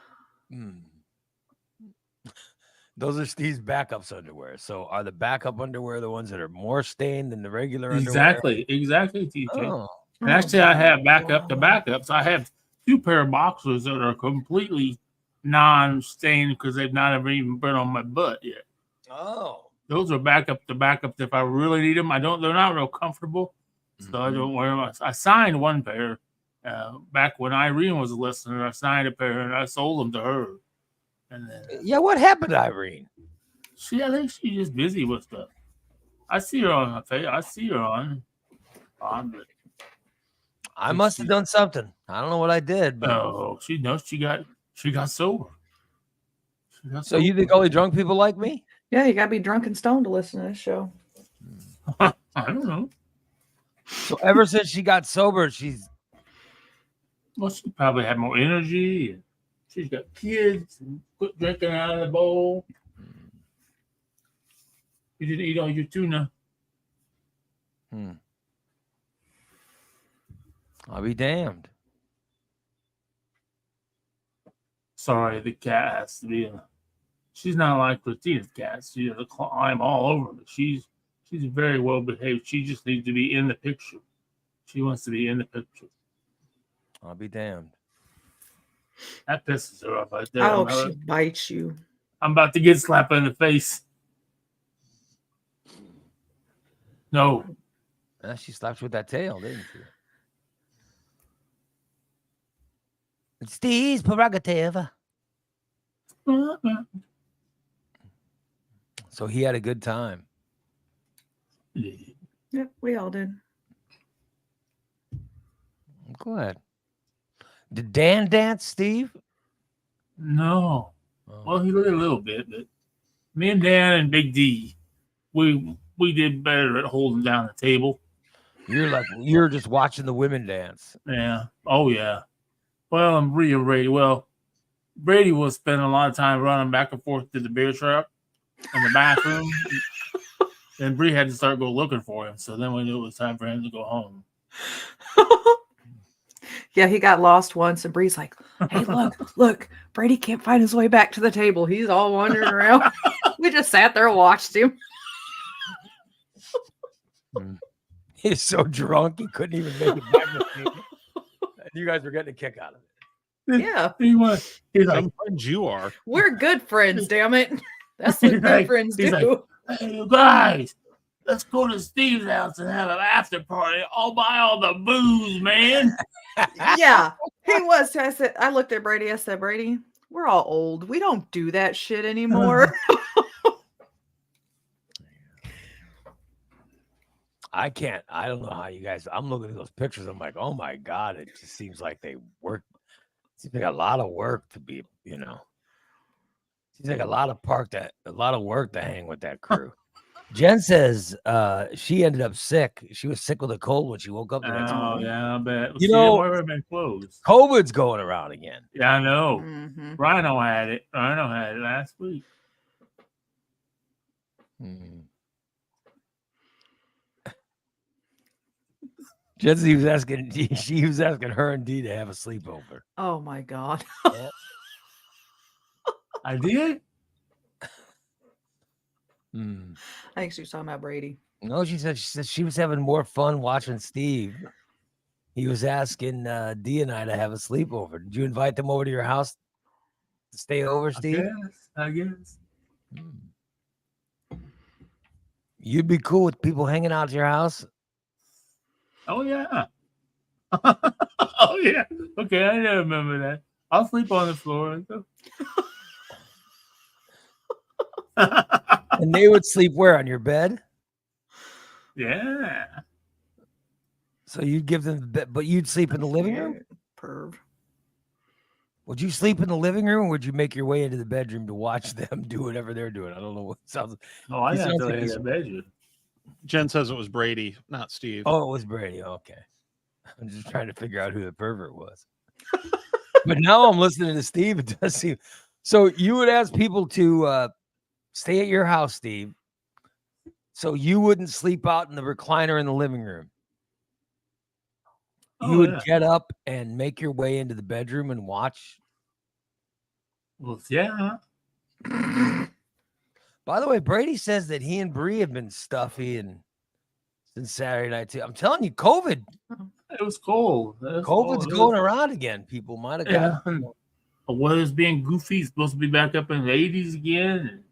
Those are Steve's backups underwear. So are the backup underwear the ones that are more stained than the regular underwear? Exactly, TJ. Oh. And actually, I have backup to backups. I have 2 pair of boxers that are completely non-stained because they've not ever even been on my butt yet. Oh. Those are backup to backups if I really need them. They're not real comfortable, so I don't wear them. I signed 1 pair back when Irene was a listener. I signed a pair and I sold them to her. And then, yeah, what happened to Irene? I think she's just busy with stuff. I see her on my face. I see her on. But I must have done something. I don't know what I did. But... Oh, she knows she got sober. So you think only drunk people like me? Yeah, you gotta be drunk and stoned to listen to this show. I don't know. So ever since she got sober, she probably had more energy. And she's got kids and quit drinking out of the bowl. You didn't eat all your tuna. I'll be damned. Sorry, the cat has to be. She's not like Christina's cat. She has to climb all over me. She's very well behaved. She just needs to be in the picture. She wants to be in the picture. I'll be damned. That pisses her off right there. I hope she bites you. I'm about to get slapped in the face. No. She slapped you with that tail, didn't she? It's Steve's prerogative. So he had a good time. Yep, we all did. I'm glad. Did Dan dance, Steve? No. Oh. Well, he did a little bit, but me and Dan and Big D, we did better at holding down the table. You're just watching the women dance. Yeah. Oh yeah. Well, and Brady. Well, Brady was spending a lot of time running back and forth to the beer truck in the bathroom. And Bree had to start go looking for him. So then we knew it was time for him to go home. Yeah, he got lost once, and Bree's like, "Hey, look, Brady can't find his way back to the table. He's all wandering around." We just sat there and watched him. He's so drunk he couldn't even make it back to the table. And you guys were getting a kick out of it. Yeah. He's like, Some friends you are. We're good friends, damn it. That's what He's good like- friends he's do. like, hey, you guys, let's go to Steve's house and have an after party. I'll buy all the booze, man. Yeah, he was. I looked at Brady. I said, Brady, we're all old. We don't do that shit anymore. I can't. I don't know how you guys. I'm looking at those pictures. I'm like, oh my god! It just seems like they work. Seems like a lot of work to be. Seems like a lot of work to hang with that crew. Jen says she ended up sick. She was sick with a cold when she woke up the next morning. Yeah, I bet. You know, why have been closed? COVID's going around again. Yeah, I know. Mhm. Rhino had it. Rhino had it last week. Jency was asking. She was asking her and Dee to have a sleepover. Oh my God. I did? I think she was talking about Brady. No, she said she was having more fun watching Steve. He was asking Dee and I to have a sleepover. Did you invite them over to your house to stay over, Steve? I guess. You'd be cool with people hanging out at your house? Oh, yeah. Oh, yeah. Okay, I didn't remember that. I'll sleep on the floor. And they would sleep where? On your bed? Yeah. So you'd give them the bed, but you'd sleep in the living room? Perv. Would you sleep in the living room, or would you make your way into the bedroom to watch them do whatever they're doing? I don't know what sounds. Oh, I He got sounds to like in he's- the bedroom. Jen says it was Brady, not Steve. Oh, it was Brady. Okay. I'm just trying to figure out who the pervert was. But now I'm listening to Steve. It does seem so. You would ask people to stay at your house, Steve, so you wouldn't sleep out in the recliner in the living room. You would get up and make your way into the bedroom and watch. Well, yeah. By the way, Brady says that he and Bree have been stuffy and since Saturday night too. I'm telling you, COVID. It was cold. COVID's going around again. People might have got. Yeah. The weather's being goofy. It's supposed to be back up in the 80s again.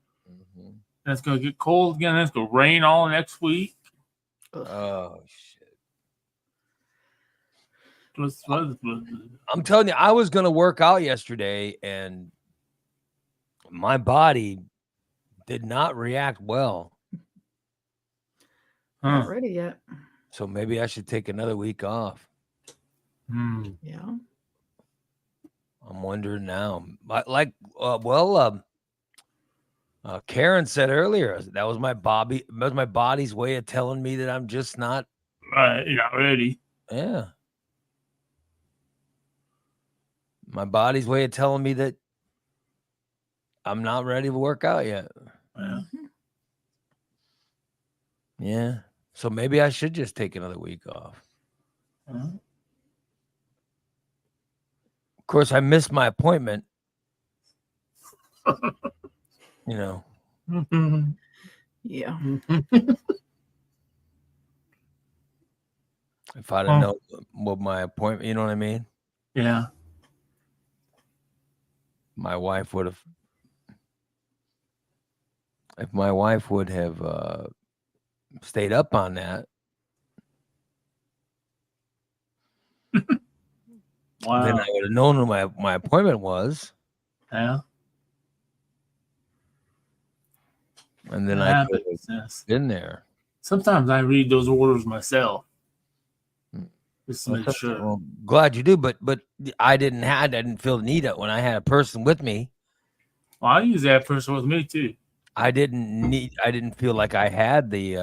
And it's going to get cold again. It's going to rain all next week. Oh shit! I'm telling you, I was going to work out yesterday, and my body did not react well. Not ready yet. So maybe I should take another week off. Yeah. I'm wondering now. Karen said earlier that was my body's way of telling me that I'm just not. Right, you're not ready. Yeah. My body's way of telling me that I'm not ready to work out yet. Yeah. Yeah. So maybe I should just take another week off. Of course, I missed my appointment. Yeah. If I'd have known what my appointment, you know what I mean? Yeah. My wife would have. If my wife would have stayed up on that. Wow. Then I would have known who my appointment was. Yeah. And then I could have been there. Sometimes I read those orders myself. Just to make sure. Well, glad you do, but I didn't feel the need of when I had a person with me. Well, I use that person with me too. I didn't feel like I had the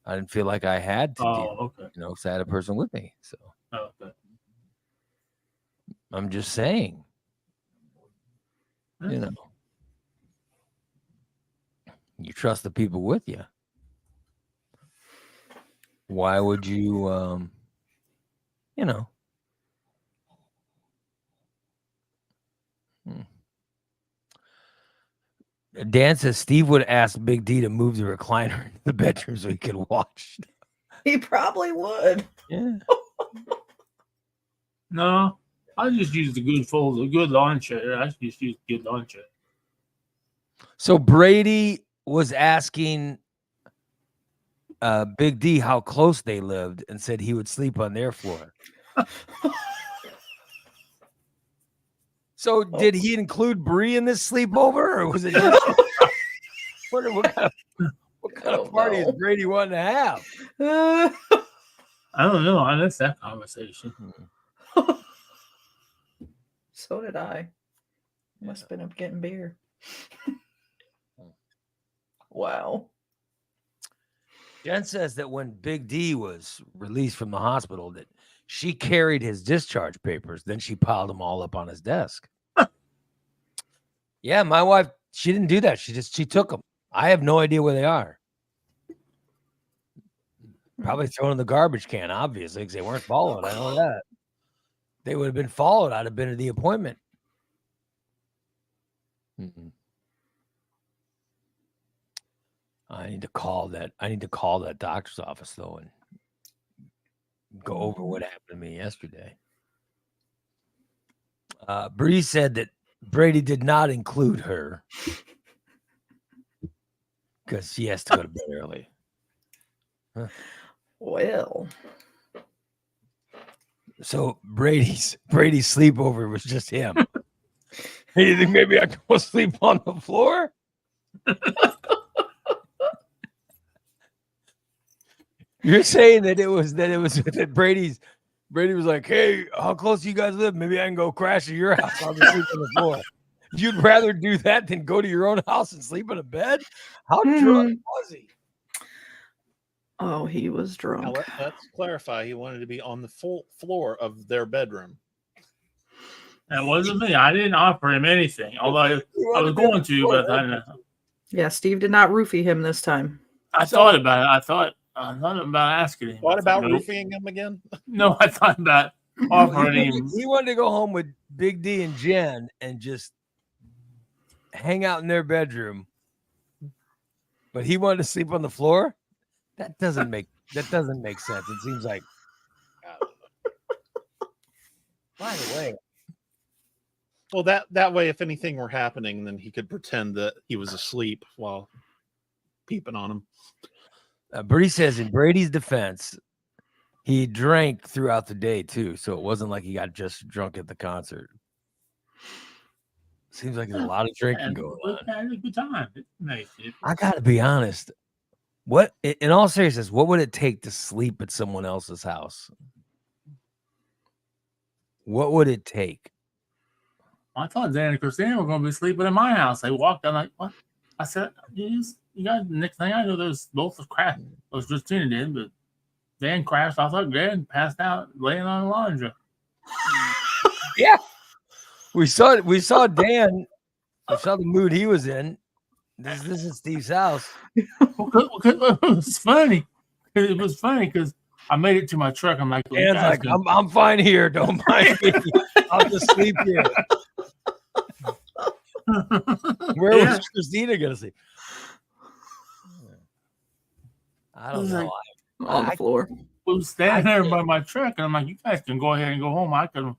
I didn't feel like I had to okay. because I had a person with me. So okay. I'm just saying. You trust the people with you. Why would you Dan says Steve would ask Big D to move the recliner into the bedroom so he could watch. He probably would. Yeah. No, I just use the good lawn chair. I just use the good lawn chair. So Brady was asking Big D how close they lived and said he would sleep on their floor. So did he include Bree in this sleepover, or was it just what kind of party is Brady wanting to have? I don't know. I missed that conversation. So did I. Must have been up getting beer. Wow. Jen says that when Big D was released from the hospital, that she carried his discharge papers. Then she piled them all up on his desk. Yeah, my wife, she didn't do that. She took them. I have no idea where they are. Probably thrown in the garbage can, obviously, because they weren't followed. I know that. They would have been followed. I'd have been to the appointment. I need to call that doctor's office though and go over what happened to me yesterday. Bree said that Brady did not include her because she has to go to bed early. Huh. Well, so Brady's sleepover was just him. Hey, you think maybe I can go sleep on the floor? You're saying that it was that Brady was like, hey, how close do you guys live? Maybe I can go crash at your house. I'll just sleep on the floor. You'd rather do that than go to your own house and sleep in a bed? How drunk was he? Oh, he was drunk. Now let's clarify. He wanted to be on the full floor of their bedroom. That wasn't me. I didn't offer him anything, although I was going to, but I didn't. Yeah, Steve did not roofie him this time. I thought about it. I thought about asking him. What about roofing him again? No, I thought about offering him. He wanted to go home with Big D and Jen and just hang out in their bedroom, but he wanted to sleep on the floor. That doesn't make sense. It seems like. By the way. Well, that way, if anything were happening, then he could pretend that he was asleep while peeping on him. Brady says in Brady's defense, he drank throughout the day too, so it wasn't like he got just drunk at the concert. Seems like there's a lot of drinking going on. Had a good time. I gotta be honest. What, in all seriousness, what would it take to sleep at someone else's house? What would it take? I thought Dan and Christina were going to be sleeping in my house. They walked in like, what? I said, you guys, the next thing I know, there's both of crashed. It was Christina did, but Dan crashed. I thought Dan passed out laying on the laundry. Yeah. We saw Dan. We saw the mood he was in. This is Steve's house. It was funny. It was funny because I made it to my truck. I'm like, Dan's like, I'm fine here. Don't mind me. I'll just sleep here. Where was Christina gonna sleep? I don't know. On the floor. We was standing there by my truck, and I'm like, you guys can go ahead and go home. I can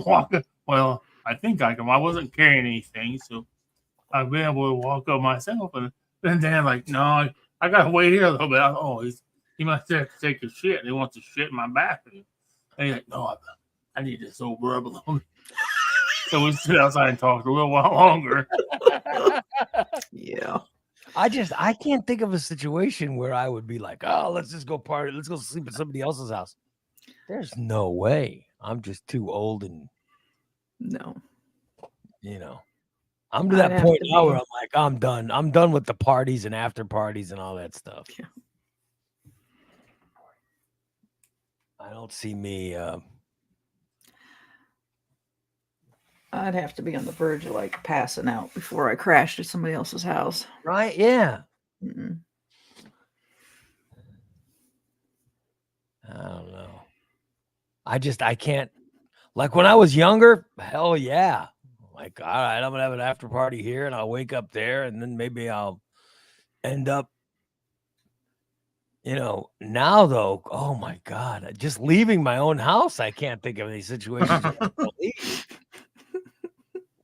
walk it. Well, I think I can. I wasn't carrying anything, so I've been able to walk up myself. And then Dan like, no, I gotta wait here a little bit. He must have to take a shit. He wants to shit in my bathroom. And he's like, no, I need to sober up a little bit. So we stood outside and talked a little while longer. Yeah. I can't think of a situation where I would be like, oh, let's just go party. Let's go sleep at somebody else's house. There's no way. I'm just too old and no. I'm to that point now where I'm like, I'm done. I'm done with the parties and after parties and all that stuff. Yeah. I don't see me. I'd have to be on the verge of like passing out before I crashed at somebody else's house. Right? Yeah. Mm-mm. I don't know. I can't. Like when I was younger, hell yeah. Like, all right, I'm going to have an after party here and I'll wake up there and then maybe I'll end up Now though, oh my God, just leaving my own house, I can't think of any situations where I don't leave,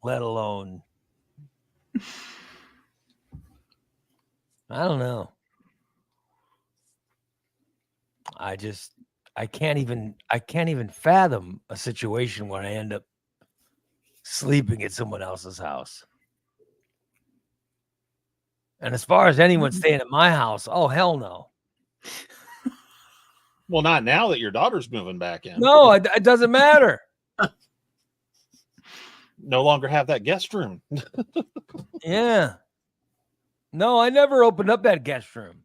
let alone, I don't know. I can't even fathom a situation where I end up sleeping at someone else's house. And as far as anyone staying at my house, oh hell no. Well, not now that your daughter's moving back in. No, it doesn't matter. No longer have that guest room. Yeah. No, I never opened up that guest room.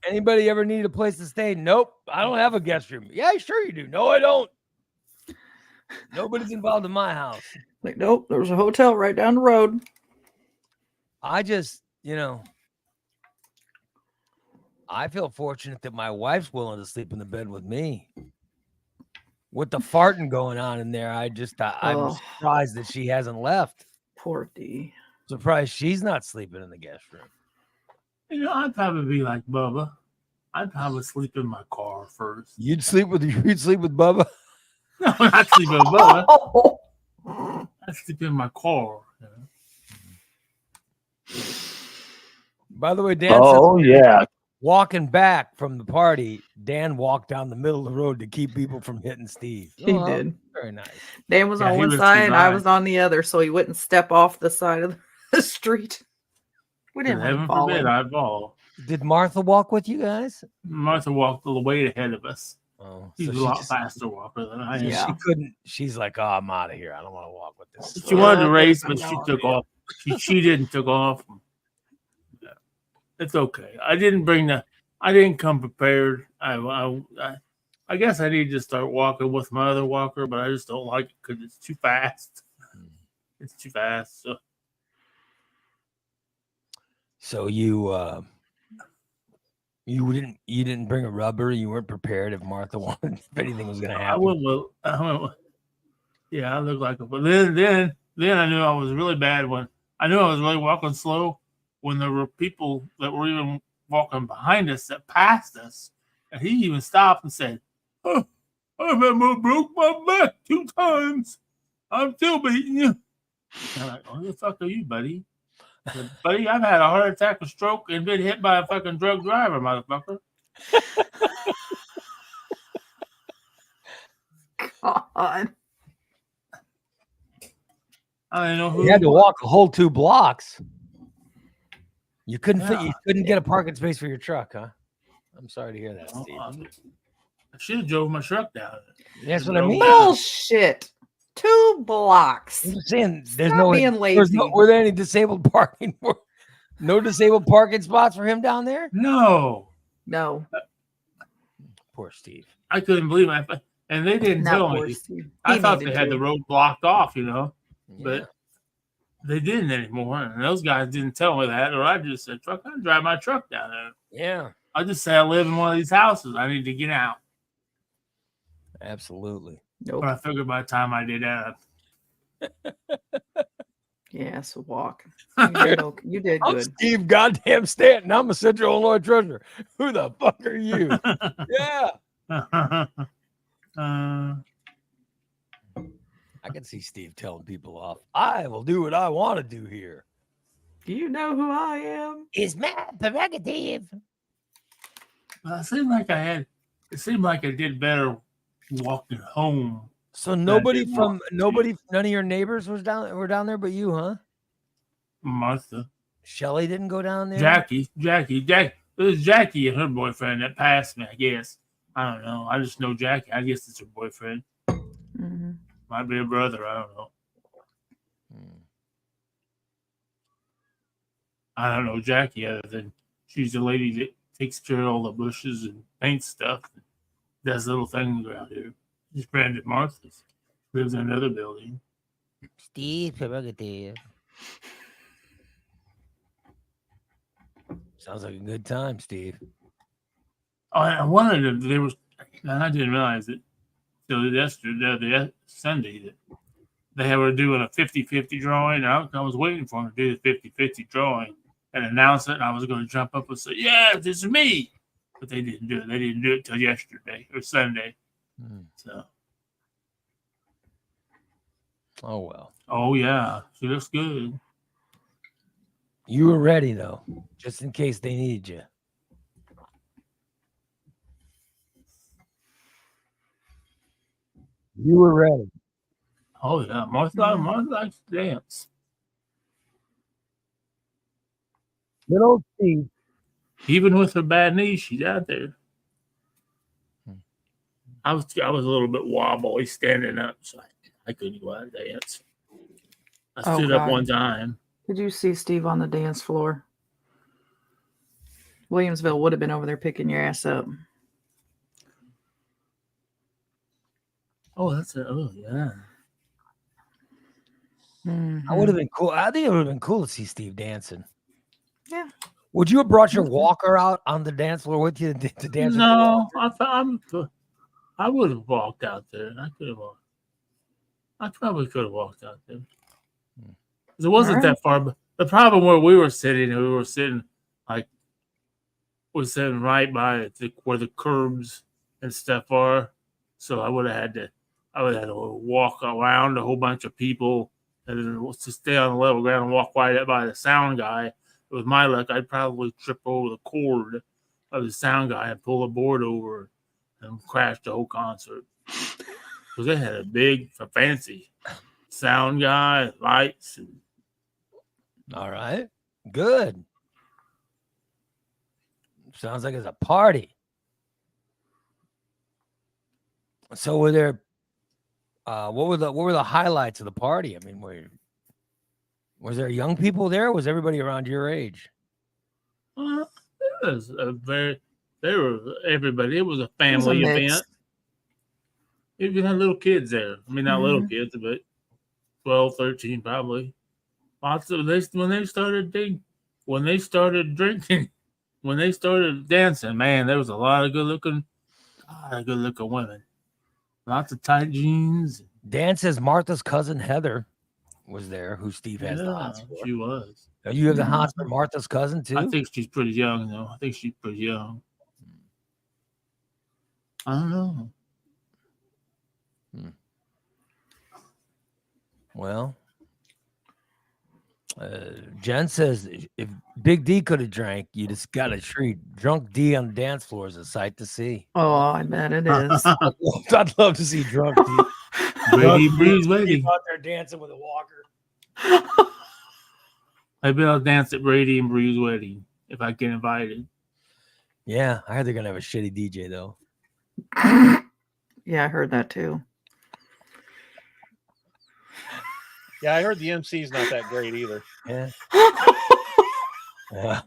Anybody ever need a place to stay? Nope. I don't have a guest room. Yeah, sure you do. No, I don't. Nobody's involved in my house. Like, nope, there was a hotel right down the road. I just, I feel fortunate that my wife's willing to sleep in the bed with me. With the farting going on in there, I'm surprised that she hasn't left. Poor D. Surprised she's not sleeping in the guest room. I'd probably be like Bubba. I'd probably sleep in my car first. You'd sleep with Bubba? No, not sleep with Bubba. I'd sleep in my car. By the way, Dan says, yeah. walking back from the party, Dan walked down the middle of the road to keep people from hitting Steve. He did. Very nice. Dan was on one side and I was on the other, so he wouldn't step off the side of the street. We didn't Heaven fall. forbid I fall. Did Martha walk with you guys? Martha walked a little way ahead of us. Oh, She's so a lot faster walker than I am. Yeah. She couldn't. She's like, oh, I'm out of here. I don't want to walk with this. She wanted to race, but she took off. She didn't took off. Yeah. It's okay. I didn't come prepared. I guess I need to start walking with my other walker, but I just don't like it because it's too fast. It's too fast. So you didn't bring a rubber. You weren't prepared if Martha wanted, if anything was going to happen. Yeah, I look like it. But then I knew I was really bad when I knew I was really walking slow when there were people that were even walking behind us that passed us. And he even stopped and said, "Oh, I've almost broke my back 2 times. I'm still beating you." I'm like, "Oh, the fuck are you, buddy?" I said, "Buddy, I've had a heart attack, a stroke, and been hit by a fucking drug driver, motherfucker." God. I didn't know who You had to walk a whole 2 blocks. You couldn't fit. Yeah. You couldn't get a parking space for your truck, huh? I'm sorry to hear that, Steve. I should have drove my truck down. That's what I mean. Bullshit. 2 blocks. I'm just saying, there's Stop no being lazy. were there any disabled parking? No disabled parking spots for him down there? No. No. Poor Steve. I couldn't believe it. And they didn't tell me. I thought they had the road blocked off, but they didn't anymore. And those guys didn't tell me that, or I just said, "Truck, I drive my truck down there." Yeah. I just say I live in one of these houses. I need to get out. Absolutely. Nope. But I figured by the time I did that, Yeah, so walk. You did I'm good. Steve goddamn Stanton. I'm a Central Illinois treasurer. Who the fuck are you? Yeah. I can see Steve telling people off. I will do what I want to do here. Do you know who I am? It's my prerogative. it seemed like I did better walking home. So none of your neighbors were down there but you, huh? Martha. Shelly didn't go down there? Jackie. It was Jackie and her boyfriend that passed me, I guess. I don't know. I just know Jackie. I guess it's her boyfriend. Mm-hmm. Might be a brother. I don't know. I don't know Jackie other than she's the lady that takes care of all the bushes and paints stuff. Does little things around here. She's friend at Martha's. Lives in another building. Steve prerogative. Sounds like a good time, Steve. I wanted to. There was, and I didn't realize it till yesterday, Sunday, that they were doing a 50-50 drawing. I was waiting for them to do the 50-50 drawing, and announce it. And I was going to jump up and say, "Yeah, this is me," but they didn't do it. They didn't do it till yesterday or Sunday. So. Oh well. Oh yeah, she looks good. You were ready though, just in case they needed you. You were ready. Oh yeah, Martha likes to dance. Little Steve. Even with her bad knees, she's out there. I was a little bit wobbly standing up, so I couldn't go out and dance. I stood up one time. Did you see Steve on the dance floor? Williamsville would have been over there picking your ass up. Oh, yeah. I would have been cool. I think it would have been cool to see Steve dancing. Yeah. Would you have brought your walker out on the dance floor with you to dance? No, I would have walked out there. I could have walked. I probably could have walked out there. It wasn't that far, but the problem where we were sitting right by where the curbs and stuff are. So I would have had to walk around a whole bunch of people and then to stay on the level ground and walk right up by the sound guy. With my luck, I'd probably trip over the cord of the sound guy and pull the board over and crash the whole concert. Because they had a big, fancy sound guy, lights. All right. Good. Sounds like it's a party. So were there what were the highlights of the party? I mean, was there young people there? Or was everybody around your age? It was everybody. It was a family event. Even had little kids there. I mean, not little kids, but 12, 13 probably. Lots of when they started drinking, when they started dancing, man, there was a lot of good looking women. Lots of tight jeans. Dan says Martha's cousin Heather was there, who Steve has the hots for. She was. You have the hots for Martha's cousin too? I think she's pretty young though. I think she's pretty young. I don't know. Well, Jen says if Big D could have drank, you just got a treat. Drunk D on the dance floor is a sight to see. Oh, I bet it is. I'd love to see drunk D. Brady Breeze waiting out there dancing with a walker. Maybe I'll dance at Brady and Bree's wedding if I get invited. Yeah, I heard they're gonna have a shitty DJ though. Yeah, I heard that too. Yeah, I heard the MC's not that great either. Yeah. Yeah.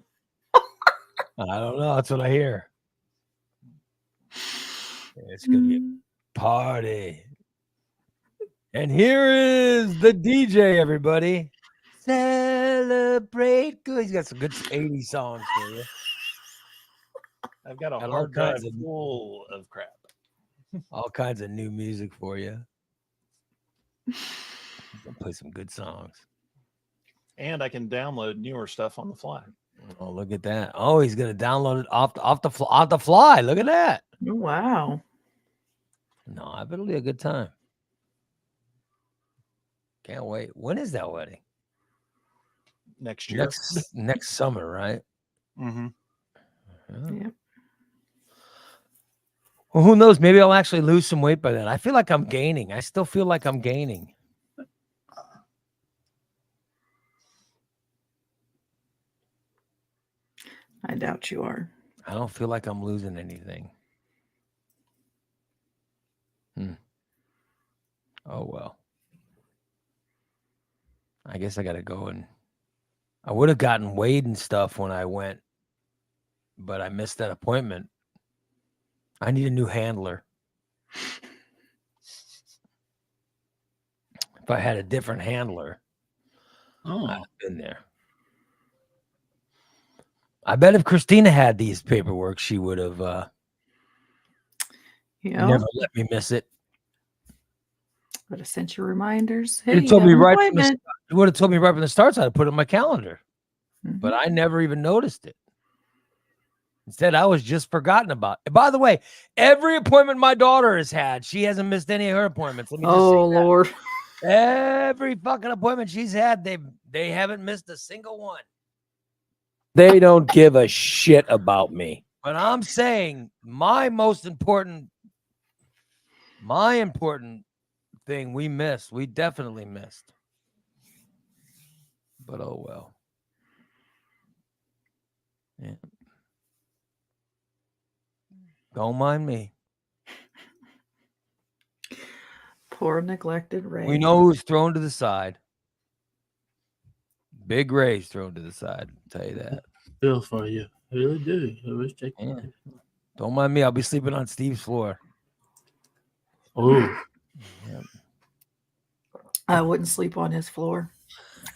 I don't know. That's what I hear. It's gonna be a party. And here is the DJ, everybody. Celebrate good. He's got some good 80s songs for you. I've got a Got all hard drive kinds of- full of crap. All kinds of new music for you. I'll play some good songs. And I can download newer stuff on the fly. Oh, look at that. Oh, he's gonna download it off the fly. Look at that. Oh, wow. No, I bet it'll be a good time. Can't wait. When is that wedding? Next year. Next summer, right? Mm-hmm. Yeah. Well, who knows? Maybe I'll actually lose some weight by then. I feel like I'm gaining. I still feel like I'm gaining. I doubt you are. I don't feel like I'm losing anything. Oh, well. I guess I got to go and I would have gotten weighed and stuff when I went, but I missed that appointment. I need a new handler. If I had a different handler, I'd have been there. I bet if Christina had these paperwork, she would have never let me miss it. Would have sent you reminders. It Hey, told me you have an right from appointment. it would have told me right from the start, so I'd put it in my calendar. but I never even noticed it. Instead, I was just forgotten about. And by the way, every appointment my daughter has had, she hasn't missed any of her appointments. Let me just say that. Lord. Every fucking appointment she's had, they haven't missed a single one. They don't give a shit about me. But I'm saying my important thing we missed. We definitely missed. But oh well. Yeah. Don't mind me. Poor neglected Ray. We know who's thrown to the side. Big Ray's thrown to the side. I'll tell you that. Feel for you. I really do. I wish they could. Don't mind me. I'll be sleeping on Steve's floor. Oh, Yep. I wouldn't sleep on his floor.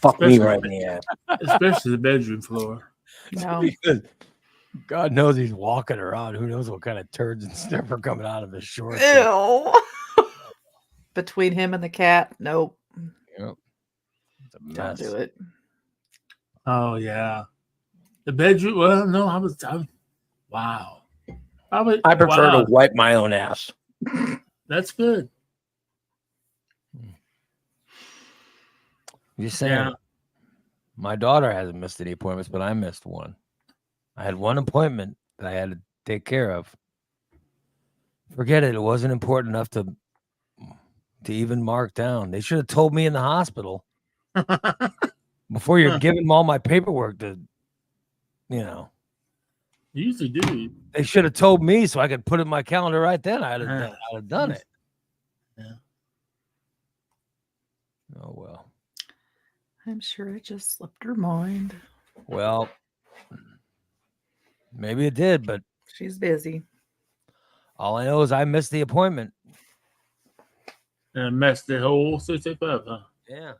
Fuck me Especially- right in the ass. especially the bedroom floor. No. Because God knows he's walking around. Who knows what kind of turds and stuff are coming out of his shorts. Ew. Between him and the cat, nope. Yep. It's a Don't mess. do it. Oh yeah, the bedroom. Well, no, wow. I prefer to wipe my own ass. That's good. Just saying. Yeah. My daughter hasn't missed any appointments, but I missed one. I had one appointment that I had to take care of. Forget it. It wasn't important enough to even mark down. They should have told me in the hospital before you're giving them all my paperwork to, You usually do. they should have told me so I could put it in my calendar right then. I'd have done it. Yeah. Oh, well. I'm sure it just slipped her mind. Well, maybe it did, but She's busy. all I know is I missed the appointment. And messed the whole 65, huh? Yeah.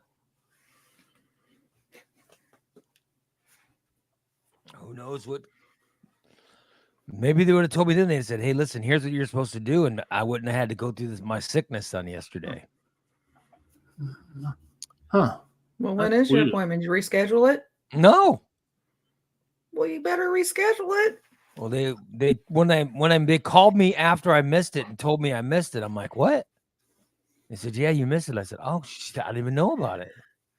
Who knows what? Maybe they would have told me then. They said, "Hey, listen, here's what you're supposed to do," and I wouldn't have had to go through my sickness on yesterday. Huh. Well, when That's is your weird. appointment? Did you reschedule it? No. Well, you better reschedule it. Well, they called me after I missed it and told me I missed it. I'm like, what? They said, yeah, you missed it. I said, oh, shit, I didn't even know about it.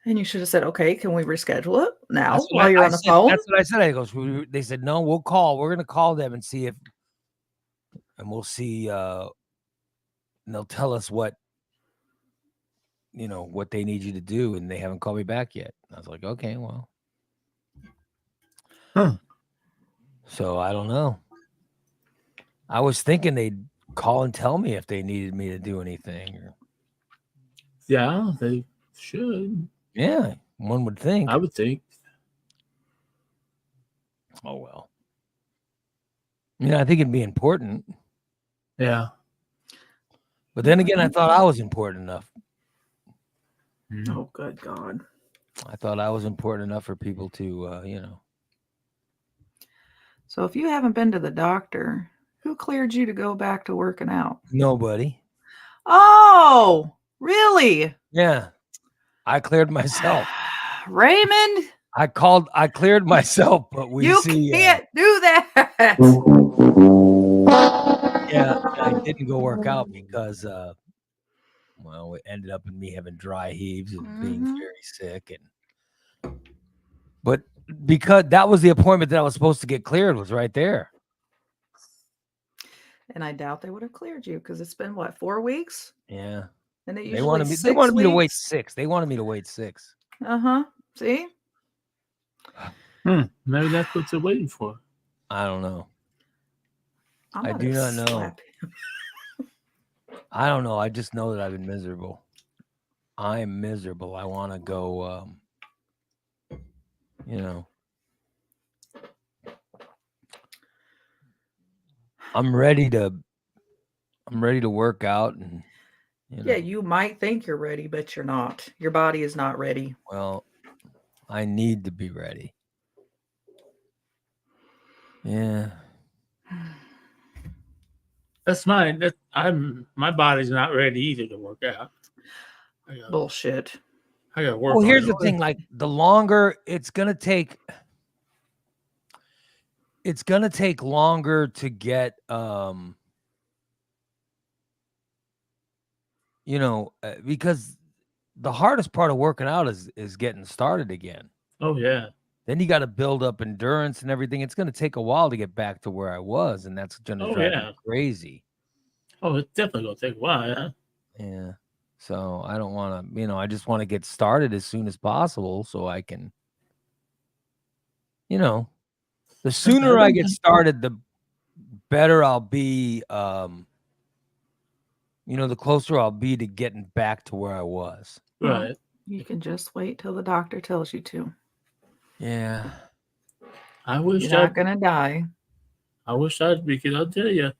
And you should have said, okay, can we reschedule it now That's what while you're I on the said. phone? That's what I said. I goes, they said, no, we'll call. We're going to call them and see and we'll see. And they'll tell us what they need you to do. And they haven't called me back yet. I was like, okay, well. Huh. So I don't know. I was thinking they'd call and tell me if they needed me to do anything. Yeah, they should. Yeah, one would think. I would think. Oh, well. I think it'd be important. Yeah. But then again, I thought I was important enough. Oh, good God. I thought I was important enough for people to, So if you haven't been to the doctor, who cleared you to go back to working out? nobody. Oh, really? Yeah. I cleared myself. Raymond, I cleared myself, but we you see. can't do that. Yeah, I didn't go work out because, it ended up in me having dry heaves and being Mhm. very sick. But because that was the appointment that I was supposed to get cleared was right there. And I doubt they would have cleared you because it's been, 4 weeks? Yeah. And it They usually wanted me. They 6 wanted me to wait weeks? 6. They wanted me to wait 6. Uh-huh. See? Maybe that's what they're waiting for. I don't know. I'm I gonna do not know. slap him. I don't know. I just know that I've been miserable. I am miserable. I want to go. I'm ready to work out and. Yeah, you might think you're ready, but you're not. Your body is not ready. Well, I need to be ready. Yeah. That's mine. My body's not ready either to work out. Bullshit. I gotta work. Well, on here's it. the thing. Like, the longer it's gonna take, it's gonna take longer to get because the hardest part of working out is getting started again. Oh yeah. Then you got to build up endurance and everything. It's going to take a while to get back to where I was, and that's going to Oh drive yeah. me crazy. Oh, it's definitely gonna take a while. Yeah. Yeah. So I don't want to, I just want to get started as soon as possible so I can, the sooner I get started, the better I'll be. The closer I'll be to getting back to where I was. Right. You can just wait till the doctor tells you to. Yeah. I wish You're not gonna die. I wish I'd, because I'll tell you,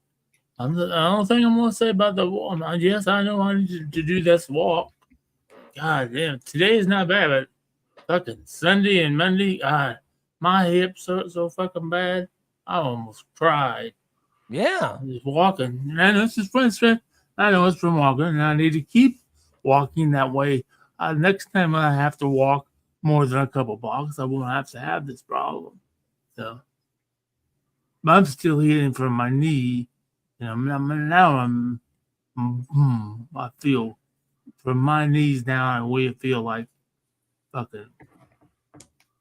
I don't think I'm gonna say about the walk. Yes, I know I need to do this walk. God damn, today is not bad, but fucking Sunday and Monday, God, my hips hurt so fucking bad. I almost cried. Yeah. Just walking. And I know it's just friend. I know it's from walking, and I need to keep walking that way. Next time I have to walk more than a couple blocks, I won't have to have this problem. So, but I'm still healing from my knee. I feel from my knees down, we feel like fucking,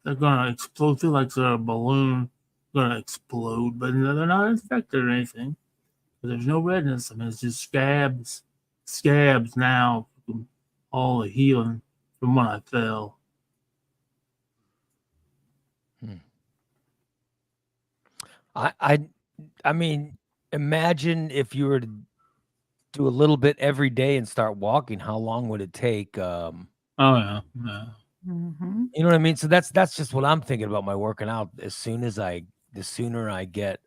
they're gonna explode. Feel like they're a balloon gonna explode, but they're not infected or anything. There's no redness. I mean, it's just scabs now from all the healing from when I fell. I mean, imagine if you were to do a little bit every day and start walking. How long would it take? Oh yeah. Mm-hmm. You know what I mean? So that's just what I'm thinking about my working out. The sooner I get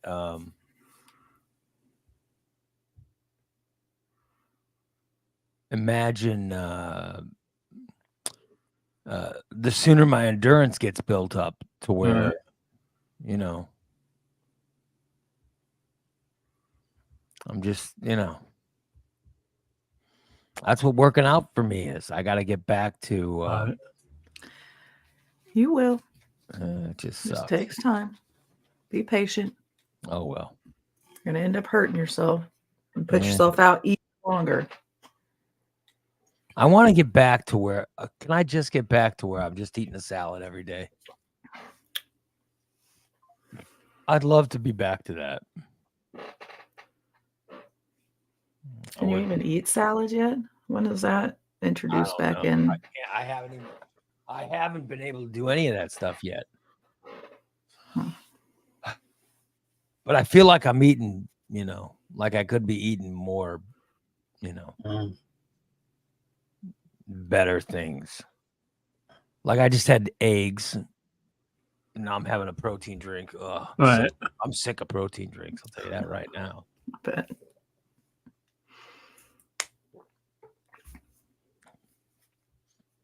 imagine the sooner my endurance gets built up to where I'm just that's what working out for me is. I got to get back to You will. it just Just sucks. takes time. Be patient. Oh well. You're gonna end up hurting yourself and put yourself out even longer. I want to get back to where can I just get back to where I'm just eating a salad every day? I'd love to be back to that. Can you even eat salad yet? When is that introduced back know. in? I haven't been able to do any of that stuff yet. But I feel like I'm eating, like I could be eating more, better things. Like I just had eggs. And now I'm having a protein drink. Ugh, Right. I'm sick of protein drinks. I'll tell you that right now. But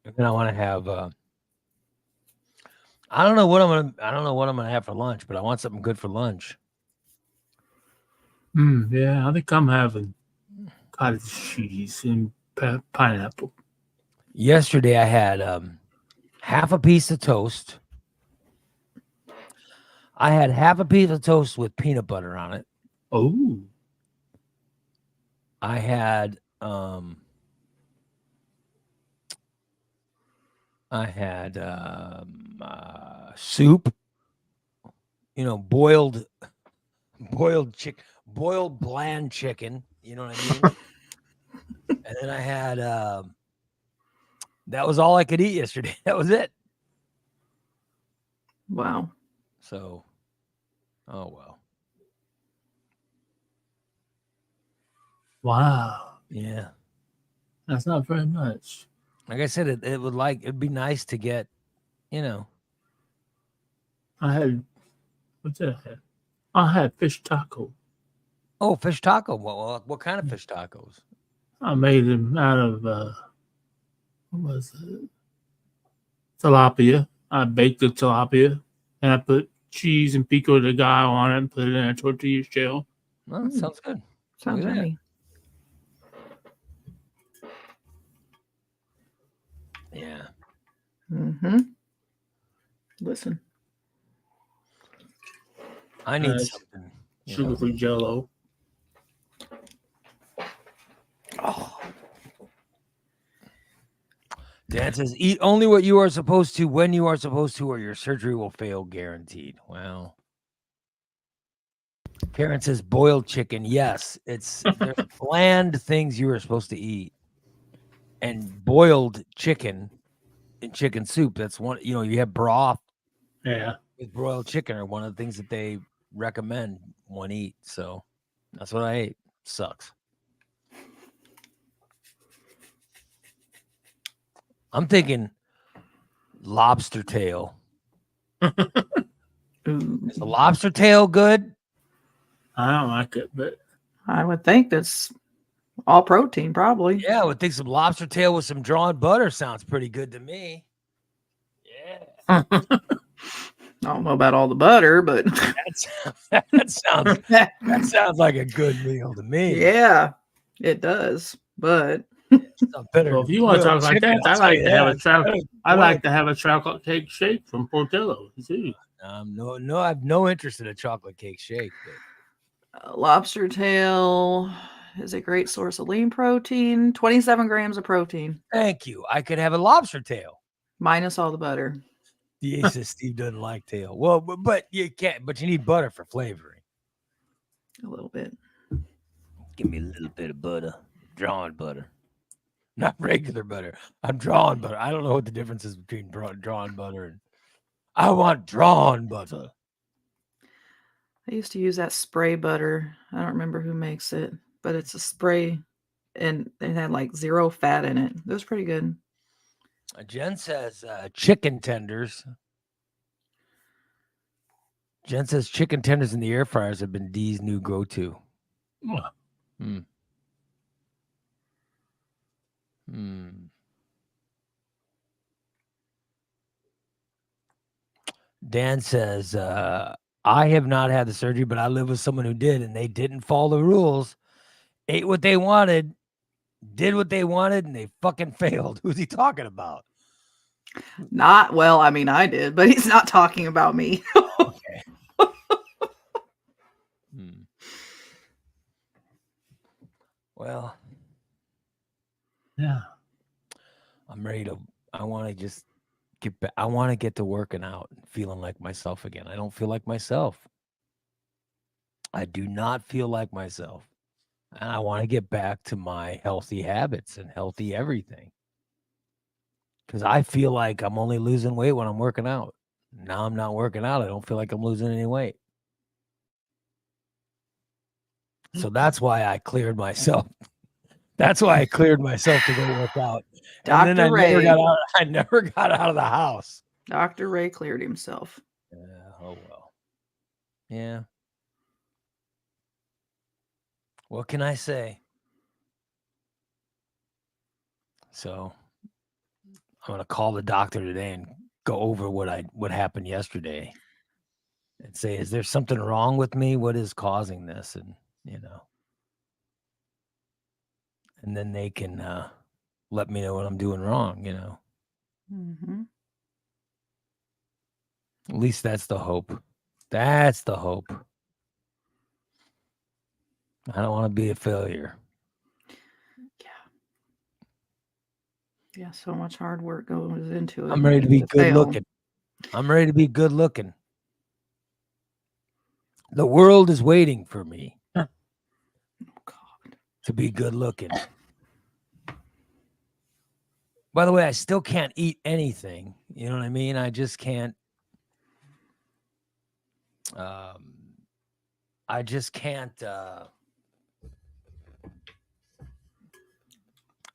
And then I want to have I don't know what I'm gonna have for lunch, but I want something good for lunch. Yeah, I think I'm having cottage cheese and pineapple. Yesterday I had half a piece of toast. I had half a piece of toast with peanut butter on it. Oh. I had soup, boiled bland chicken, you know what I mean? And then I had that was all I could eat yesterday. That was it. wow. So, oh well. Wow. Yeah. That's not very much. Like I said, it'd be nice to get, I had, what's that? I had fish taco. Oh, fish taco. What kind of fish tacos? I made them out of, what was it? Tilapia. I baked the tilapia and I put cheese and pico de gallo on it and put it in a tortilla shell. Oh, that sounds good. Sounds Look at that. yummy. Yeah. Mm-hmm. Listen. I need Nice. something. Sugar-free Jello. Oh, Dan says, eat only what you are supposed to when you are supposed to, or your surgery will fail, guaranteed. Well, Karen says, boiled chicken. Yes, there's bland things you are supposed to eat, and boiled chicken and chicken soup. That's one. You have broth Yeah. with broiled chicken, are one of the things that they recommend one eat. So that's what I ate. Sucks. I'm thinking lobster tail. ooh. Is the lobster tail good? I don't like it, but I would think that's all protein, probably. Yeah, I would think some lobster tail with some drawn butter sounds pretty good to me. Yeah. I don't know about all the butter, but That sounds like a good meal to me. yeah, it does. But Better well, if you want to talk like that, I like to have a chocolate cake shake from Portillo too. No, I have no interest in a chocolate cake shake. But lobster tail is a great source of lean protein. 27 grams of protein. Thank you. I could have a lobster tail. Minus all the butter. The says Steve doesn't like tail. Well, but you can't. But you need butter for flavoring. A little bit. Give me a little bit of butter, drawn butter, not regular butter. I'm drawn butter. I don't know what the difference is between drawn butter and. I want drawn butter. I used to use that spray butter. I don't remember who makes it, but it's a spray, and it had like 0 fat in it. It was pretty good. Jen says chicken tenders. Jen says chicken tenders in the air fryers have been Dee's new go-to. Dan says, I have not had the surgery, but I live with someone who did, and they didn't follow the rules. Ate what they wanted, did what they wanted, and they fucking failed. Who's he talking about? Not well, I mean, I did, but he's not talking about me. Okay. Well, yeah. I'm ready to. I want to just get back. I want to get to working out and feeling like myself again. I don't feel like myself. I do not feel like myself. And I want to get back to my healthy habits and healthy everything. Because I feel like I'm only losing weight when I'm working out. Now I'm not working out. I don't feel like I'm losing any weight. So that's why I cleared myself. That's why I cleared myself to go work out. And then I never got out of the house. Dr. Ray cleared himself. Oh, well. Yeah. What can I say? So I'm going to call the doctor today and go over what happened yesterday and say, is there something wrong with me? What is causing this? And, and then they can let me know what I'm doing wrong, Mm-hmm. At least that's the hope. That's the hope. I don't want to be a failure. Yeah, so much hard work goes into it. I'm ready to be good looking. I'm ready to be good looking. The world is waiting for me to be good looking. By the way, I still can't eat anything. You know what I mean? I just can't. I just can't.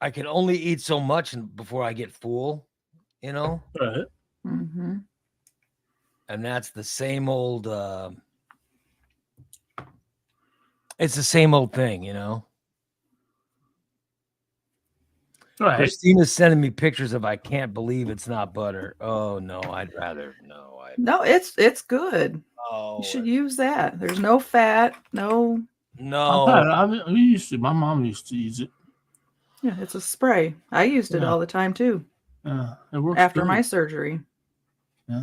I can only eat so much before I get full, Right. Mm-hmm. And that's the same old. It's the same old thing, Right. Christina's sending me pictures of I can't believe it's not butter. Oh no, I'd rather no. No, it's good. Oh, You should use that. There's no fat, no. My mom used to use it. Yeah, it's a spray. I used it all the time too. It works after good. my surgery. Yeah.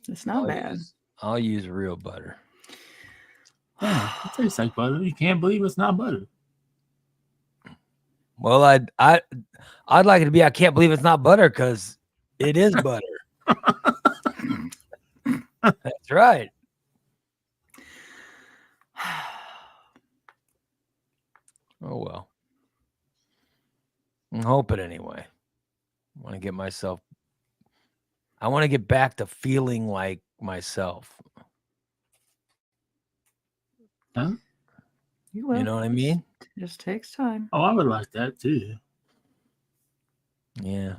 It's not bad. I'll use real butter. Yeah, it tastes like butter. You can't believe it's not butter. Well, I'd like it to be. I can't believe it's not butter because it is butter. That's right. Oh well. I'm hoping anyway. I want to get back to feeling like myself. Huh? You will. You know what I mean? Just takes time. Oh, I would like that too. Yeah.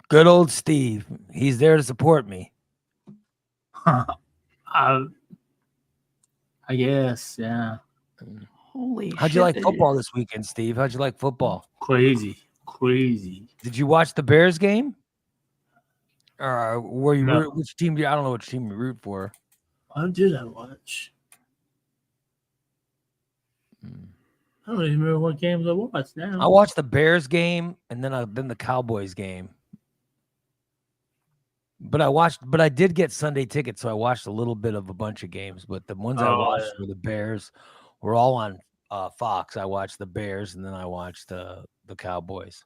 Good old Steve. He's there to support me. I guess, yeah. Holy How'd shit. you like football this weekend, Steve? How'd you like football? Crazy. Did you watch the Bears game? Or were you No. which team I don't know which team you root for. What did I watch? I don't even remember what games I watched now. I watched the Bears game and then the Cowboys game. But I did get Sunday tickets, so I watched a little bit of a bunch of games. But the ones I watched were the Bears. Were all on Fox. I watched the Bears and then I watched the Cowboys.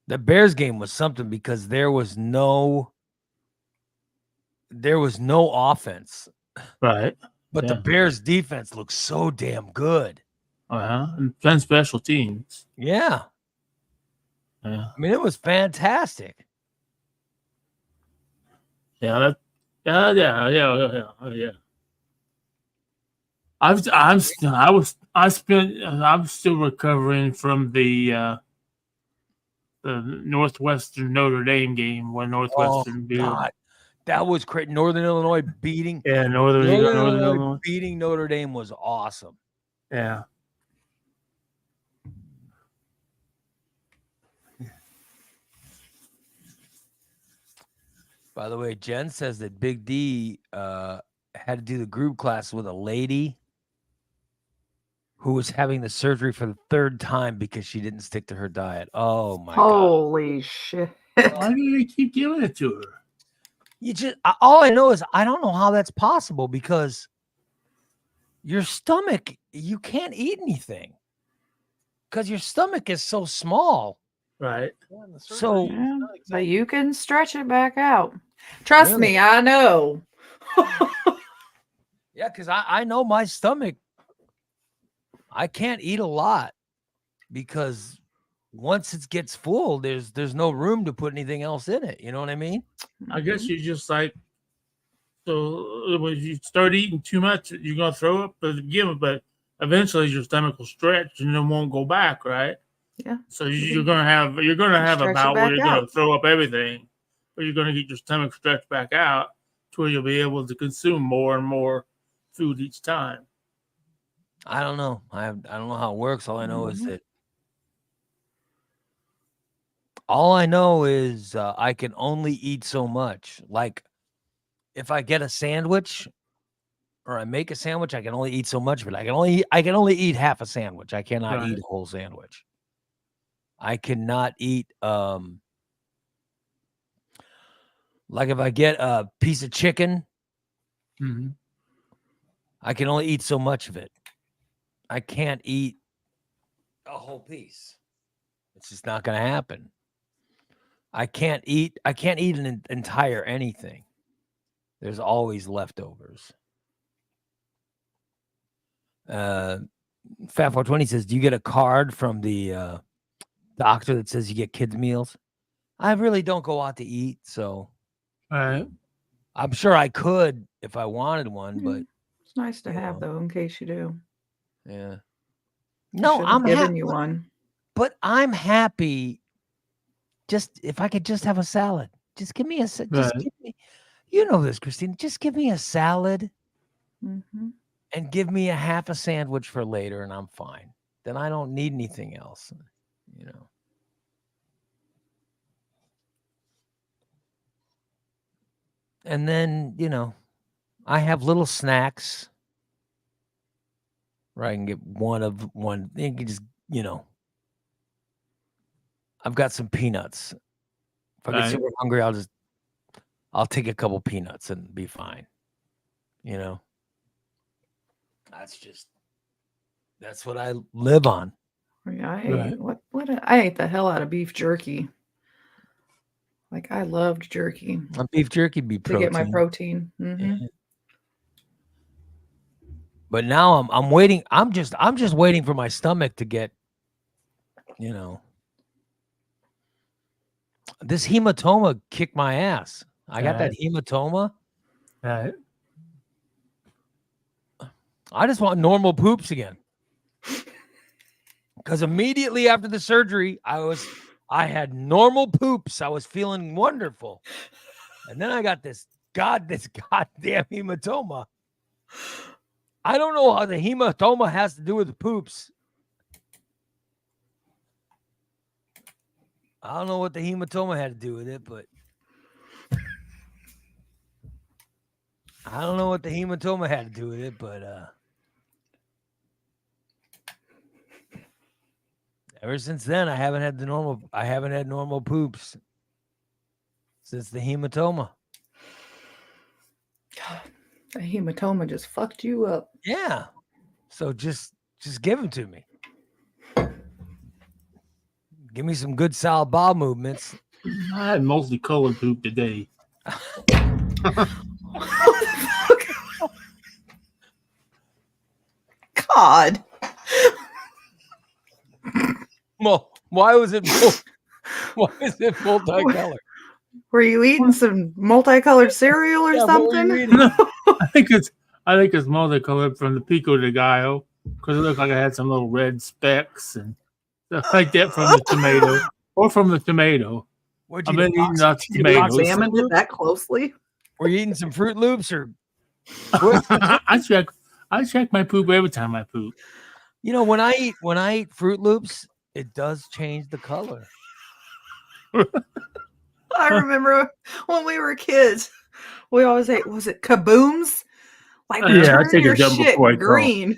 The Bears game was something because there was no offense. Right. But the Bears defense looked so damn good. And then special teams. Yeah. Yeah. I mean, it was fantastic. Yeah. I'm still recovering from the Northwestern Notre Dame game when Northwestern beat. God. That was great. Northern Illinois beating. Yeah, Northern Illinois beating Notre Dame was awesome. Yeah. By the way, Jen says that Big D had to do the group class with a lady who was having the surgery for the third time because she didn't stick to her diet. Oh my God. Holy shit. Why do you keep giving it to her? All I know is I don't know how that's possible because your stomach, you can't eat anything because your stomach is so small. Right. So, Yeah, but you can stretch it back out. Trust me, I know. Yeah, because I know my stomach, I can't eat a lot because once it gets full, there's no room to put anything else in it. You know what I mean? I guess you just like, so when you start eating too much, you're gonna throw up at the beginning, but eventually your stomach will stretch and it won't go back, right? Yeah. So you're gonna have a bout where you're gonna throw up everything, but you're gonna get your stomach stretched back out to where you'll be able to consume more and more food each time. I don't know. I don't know how it works. All I know is I can only eat so much. Like if I get a sandwich or I make a sandwich, I can only eat so much, but I can only eat half a sandwich. I cannot eat a whole sandwich. I cannot eat like if I get a piece of chicken, I can only eat so much of it. I can't eat a whole piece. It's just not going to happen. I can't eat an entire anything. There's always leftovers. Fat420 says, do you get a card from the doctor that says you get kids meals? I really don't go out to eat, so I'm sure I could if I wanted one, but it's nice to have though, in case you do. Yeah. No, I'm giving you one. But I'm happy. Just if I could just have a salad, just give me give me. You know this, Christine. Just give me a salad, and give me a half a sandwich for later, and I'm fine. Then I don't need anything else. You know. And then I have little snacks. Where I can get one. You can just I've got some peanuts If I get super hungry, I'll take a couple peanuts and be fine. You know, that's what I live on. Yeah, I ate the hell out of beef jerky. Like I loved jerky Beef jerky be to protein. get my protein. Mm-hmm. Yeah. But now I'm waiting. I'm just waiting for my stomach to get, you know. This hematoma kicked my ass. I got that hematoma. Right. I just want normal poops again. Because immediately after the surgery, I had normal poops. I was feeling wonderful. And then I got this goddamn hematoma. I don't know how the hematoma has to do with the poops. I don't know what the hematoma had to do with it, but ever since then I haven't had normal poops since the hematoma. The hematoma just fucked you up. Yeah. So just give them to me. Give me some good solid bowel movements. I had multicolored poop today. God. Well, why is it multicolored? Were you eating some multicolored cereal or Yeah, what were you something? eating? I think it's multicolored from the pico de gallo because it looked like I had some little red specks and stuff like that from the tomato or from the tomato. What'd I've you been eating lots of You tomatoes. examined it that closely? Were you eating some Fruit Loops or? I check my poop every time I poop. You know, when I eat Fruit Loops, it does change the color. I remember when we were kids, we always ate, was it kabooms? Like, Yeah, I turn take a your dump shit before I crawl. green.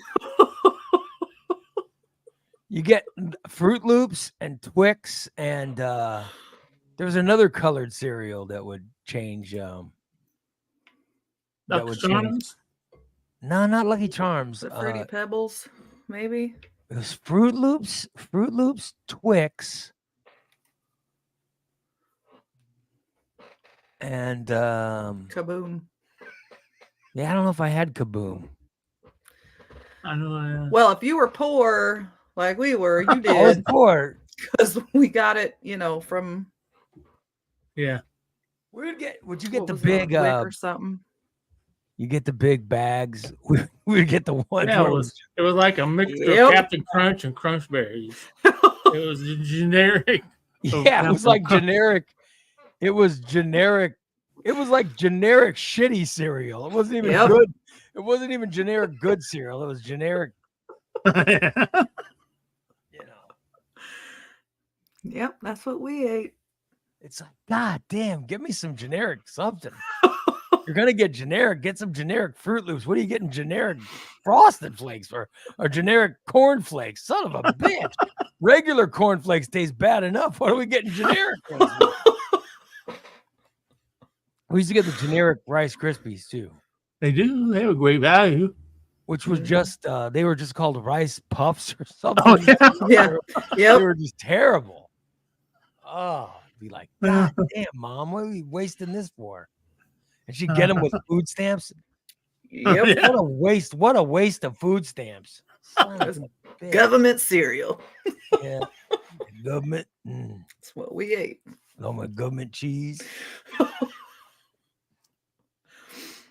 You get Fruit Loops and Twix, and there's another colored cereal that would change. That Dr. would change. Charms? No, not Lucky Charms. The Fruity Pebbles, maybe? It was Fruit Loops, Twix, and Kaboom. yeah, I don't know if I had Kaboom. I know. Well, if you were poor like we were, you I was did. poor. Because we got it, from Yeah. Would you what get the was it, big Wick or something? You get the big bags. We would get the ones Yeah, where it was like a mixture Yep. of Captain Crunch and Crunch Berries. It was generic. yeah, it was like generic. It was generic. It was like generic shitty cereal. It wasn't even Yep. good. It wasn't even generic good cereal. It was generic, you know. Yep, that's what we ate. It's like, God damn, give me some generic something. You're gonna get generic, get some generic Fruit Loops. What are you getting generic Frosted Flakes for? Or generic Corn Flakes? Son of a bitch. Regular Corn Flakes taste bad enough. What are we getting generic ones for? We used to get the generic Rice Krispies too. They do. They have a great value. Which was just they were just called Rice Puffs or something. Oh, yeah. Yeah. They Yep. were just terrible. Oh, be like, God damn, Mom, what are we wasting this for? And she'd get them with food stamps. Yep. Yeah. What a waste! What a waste of food stamps. Son of a bitch. Government cereal. Yeah. Government. That's what we ate. Oh, my government cheese.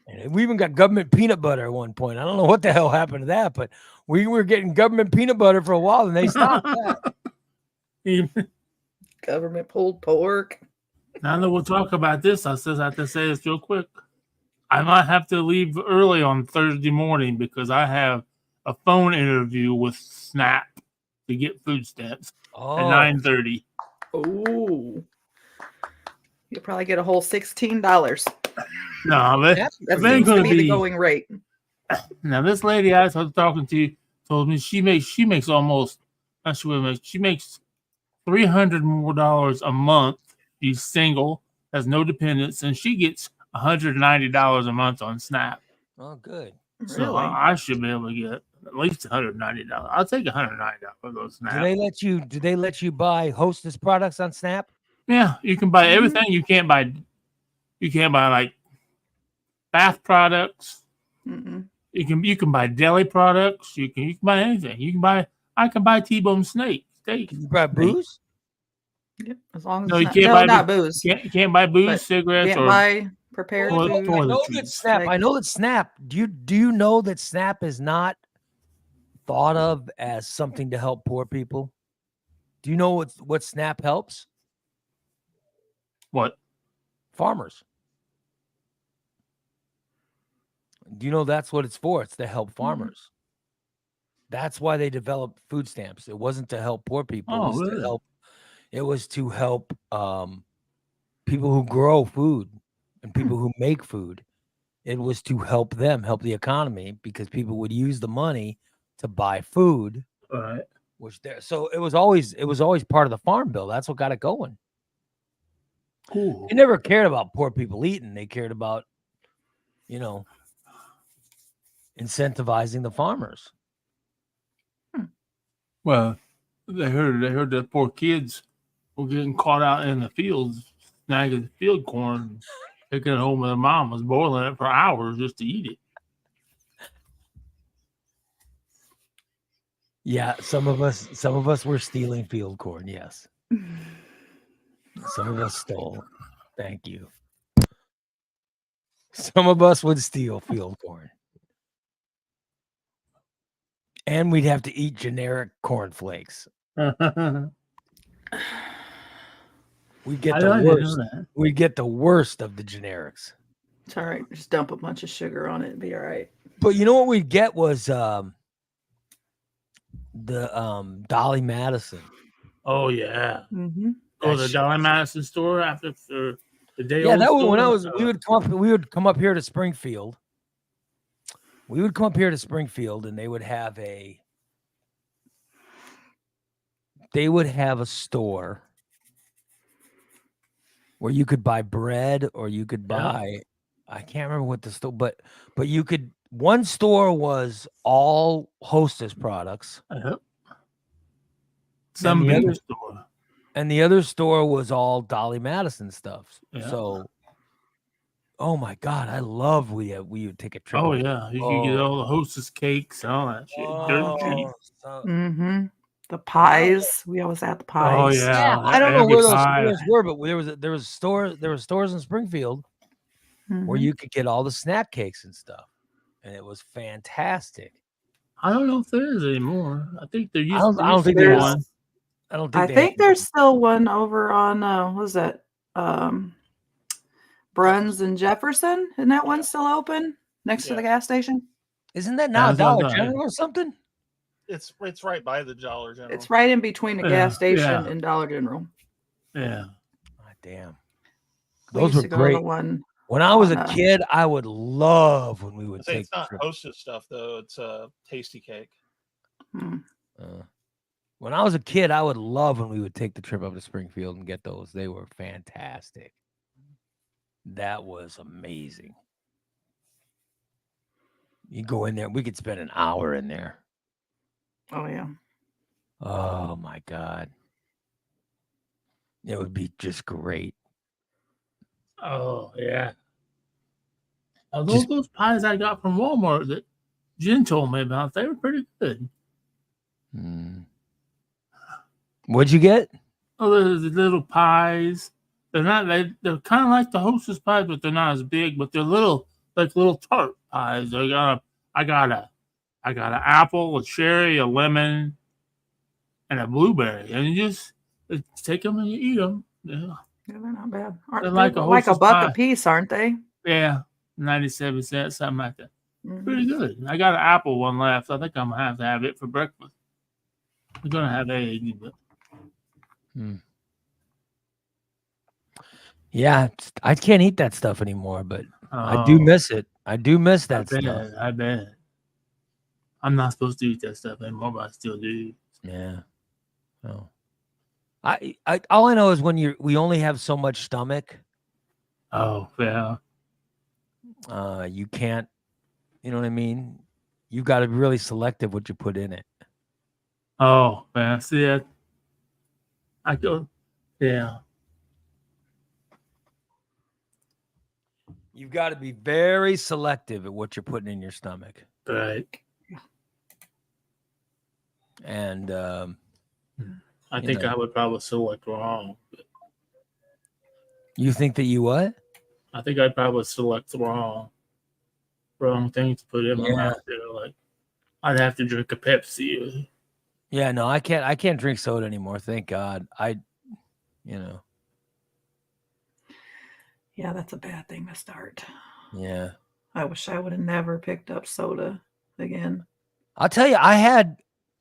And we even got government peanut butter at one point. I don't know what the hell happened to that, but we were getting government peanut butter for a while and they stopped that. Government pulled pork. Now that we'll talk about this, I just have to say this real quick. I might have to leave early on Thursday morning because I have a phone interview with Snap to get food stamps at 9:30. Oh. You'll probably get a whole $16. No, but That it ain't seems to gonna be the be. going rate. Now this lady I was talking to told me she makes almost. She makes $300 more a month She's single, has no dependents, and she gets $190 a month on Snap. Oh, good. So Really? I should be able to get at least $190. I'll take $190 for those Do Snap. they let you buy Hostess products on Snap? Yeah, you can buy everything. You can't buy like bath products. Mm-mm. You can buy deli products. You can buy anything. I can buy T-bone steak. Can you buy booze? Yep. As long as No, it's you not, can't no, buy not booze. You can't buy booze, But cigarettes, Can't or buy prepared Well, food. I know that toiletries. Snap. I know that Snap. Do you know that Snap is not thought of as something to help poor people? Do you know what Snap helps? what? Farmers. Do you know that's what it's for? It's to help farmers. That's why they developed food stamps. It wasn't to help poor people. Oh, it was really? to help. It was to help people who grow food and people who make food. It was to help them, help the economy, because people would use the money to buy food. All right. So it was always part of the farm bill. That's what got it going. Cool. They never cared about poor people eating. They cared about, incentivizing the farmers. Well, they heard that poor kids were getting caught out in the fields, snagging field corn, taking it home with their mom was boiling it for hours just to eat it. Yeah, some of us were stealing field corn. Yes, some of us stole. Thank you. Some of us would steal field corn, and we'd have to eat generic cornflakes. We'd get the worst. We'd get the worst of the generics. It's all right. Just dump a bunch of sugar on it. It'd be all right. But you know what we'd get was the Dolly Madison. Oh yeah. Mm-hmm. Go to the Dolly Madison store after the day. Yeah, that was when I was. We would come up here to Springfield. We would come up here to Springfield, and they would have a store where you could buy bread, or you could buy. I can't remember what the store, but you could. One store was all Hostess products. Some big store. And the other store was all Dolly Madison stuff. Yeah. So, oh my God, I love we would take a trip. Oh yeah, you could get all the Hostess cakes and all that shit. Dirt cheap. Mm-hmm. The pies. We always had the pies. Oh yeah. I don't know where those stores were, but there was stores in Springfield where you could get all the snap cakes and stuff, and it was fantastic. I don't know if there is anymore. I think there used. I don't think there's one. I think there's still one over on what was that? Bruns and Jefferson. Isn't that one still open next to the gas station? Isn't that now Dollar General or something? It's right by the Dollar General. It's right in between the gas station and Dollar General. Yeah. Oh, damn. Those were great. When I was a kid, I would love when we would take. It's not Hostess stuff though. It's a tasty cake. When I was a kid, I would love when we would take the trip up to Springfield and get those. They were fantastic. That was amazing. You go in there, we could spend an hour in there. Oh yeah. Oh my God. It would be just great. Oh yeah. Those pies I got from Walmart that Jen told me about, they were pretty good. What'd you get? Oh, the little pies. They're kind of like the Hostess pies, but they're not as big. But they're little tart pies. I got an apple, a cherry, a lemon, and a blueberry, and you just take them and you eat them. Yeah, they're not bad. They're like a buck a piece, aren't they? Yeah, 97 cents, something like that. Pretty good. I got an apple one left. I think I'm gonna have it for breakfast. I'm gonna have eggs, but. Yeah, I can't eat that stuff anymore, but I do miss it. I do miss that stuff. I bet. I'm not supposed to eat that stuff anymore, but I still do. Yeah. Oh. I all I know is when we only have so much stomach, Oh, yeah. you can't, you know what I mean? You got to be really selective what you put in it. Oh, man. See that? I go, yeah. You've got to be very selective at what you're putting in your stomach. Right. And I You think know. I would probably select wrong. you think that you what? I think I'd probably select wrong thing to put in my Yeah. mouth. Like, I'd have to drink a Pepsi. Yeah, no, I can't drink soda anymore. Thank God. Yeah, that's a bad thing to start. Yeah. I wish I would have never picked up soda again. I'll tell you, I had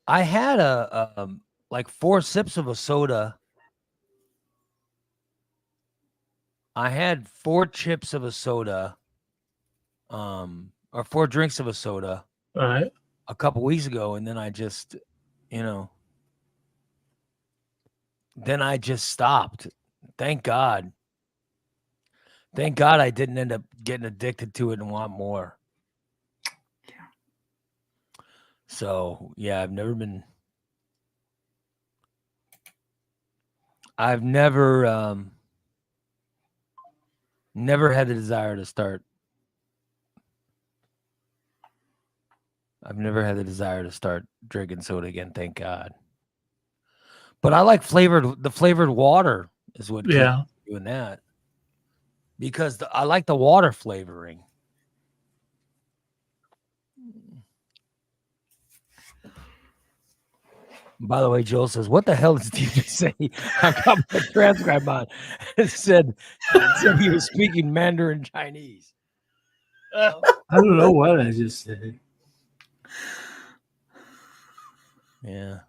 a like 4 sips of a soda. I had 4 chips of a soda, or 4 drinks of a soda All right. a couple weeks ago, and then I just, then I just stopped. Thank God. Thank God I didn't end up getting addicted to it and want more. Yeah. So yeah, I've never never had the desire to start. I've never had the desire to start drinking soda again, thank God. But I like the flavored water is what keeps Yeah. doing that. Because I like the water flavoring. By the way, Joel says, "What the hell did Steve just say?" I got my transcribe on. It said he was speaking Mandarin Chinese. I don't know what I just said. Yeah.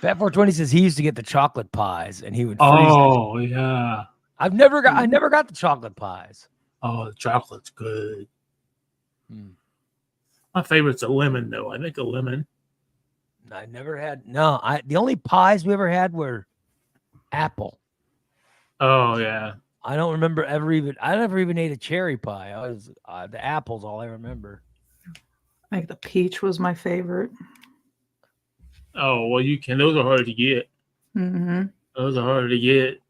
Fat 420 says he used to get the chocolate pies and he would freeze. Oh, yeah. I never got the chocolate pies. Oh, the chocolate's good. Hmm. My favorite's a lemon, though. I think a lemon. I never had. No, the only pies we ever had were apple. Oh, yeah. I don't remember I never even ate a cherry pie. I was the apple's all I remember. I think the peach was my favorite. Oh, well, those are hard to get. Mm-hmm. Those are hard to get.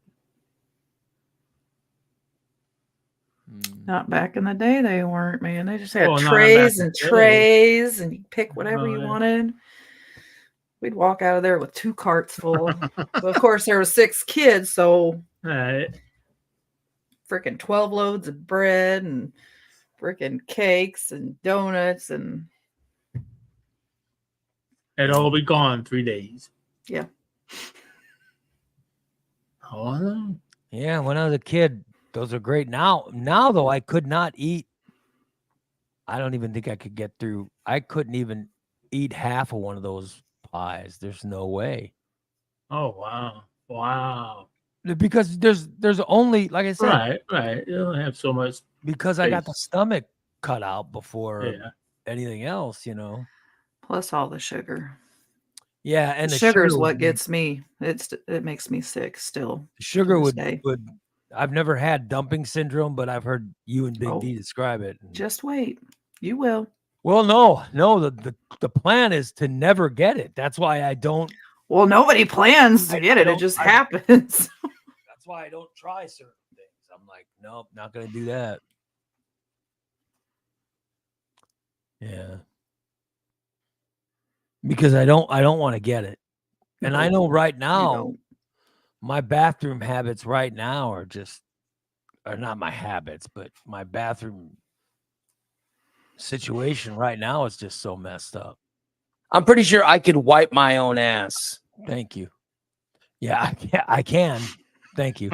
Not back in the day, they weren't, man. They just had Well, not trays back in and the day. trays, and you pick whatever Oh, you yeah. wanted. We'd walk out of there with 2 carts full. But of course, there were 6 kids, so Right. freaking 12 loads of bread and freaking cakes and donuts and It'd all be gone in 3 days. yeah. Oh, no. Yeah, when I was a kid, those are great. Now though, I could not eat. I don't even think I could get through. I couldn't even eat half of one of those pies. There's no way. Oh, wow. Wow. Because there's only, like I said, Right. You don't have so much. because I got the space. stomach cut out before Yeah. anything else, Plus all the sugar. Yeah, and The the sugar is sugar what gets me. It makes me sick still. sugar to this would day. I've never had dumping syndrome, but I've heard you and Big D describe it. Just wait. You will. Well, no, the plan is to never get it. That's why I don't. Well, nobody plans to get it. It just happens. That's why I don't try certain things. I'm like, nope, not gonna do that. Yeah. Because I don't want to get it. And I know right now my bathroom habits right now are not my habits, but my bathroom situation right now is just so messed up. I'm pretty sure I could wipe my own ass. Thank you. Yeah, I can. Thank you.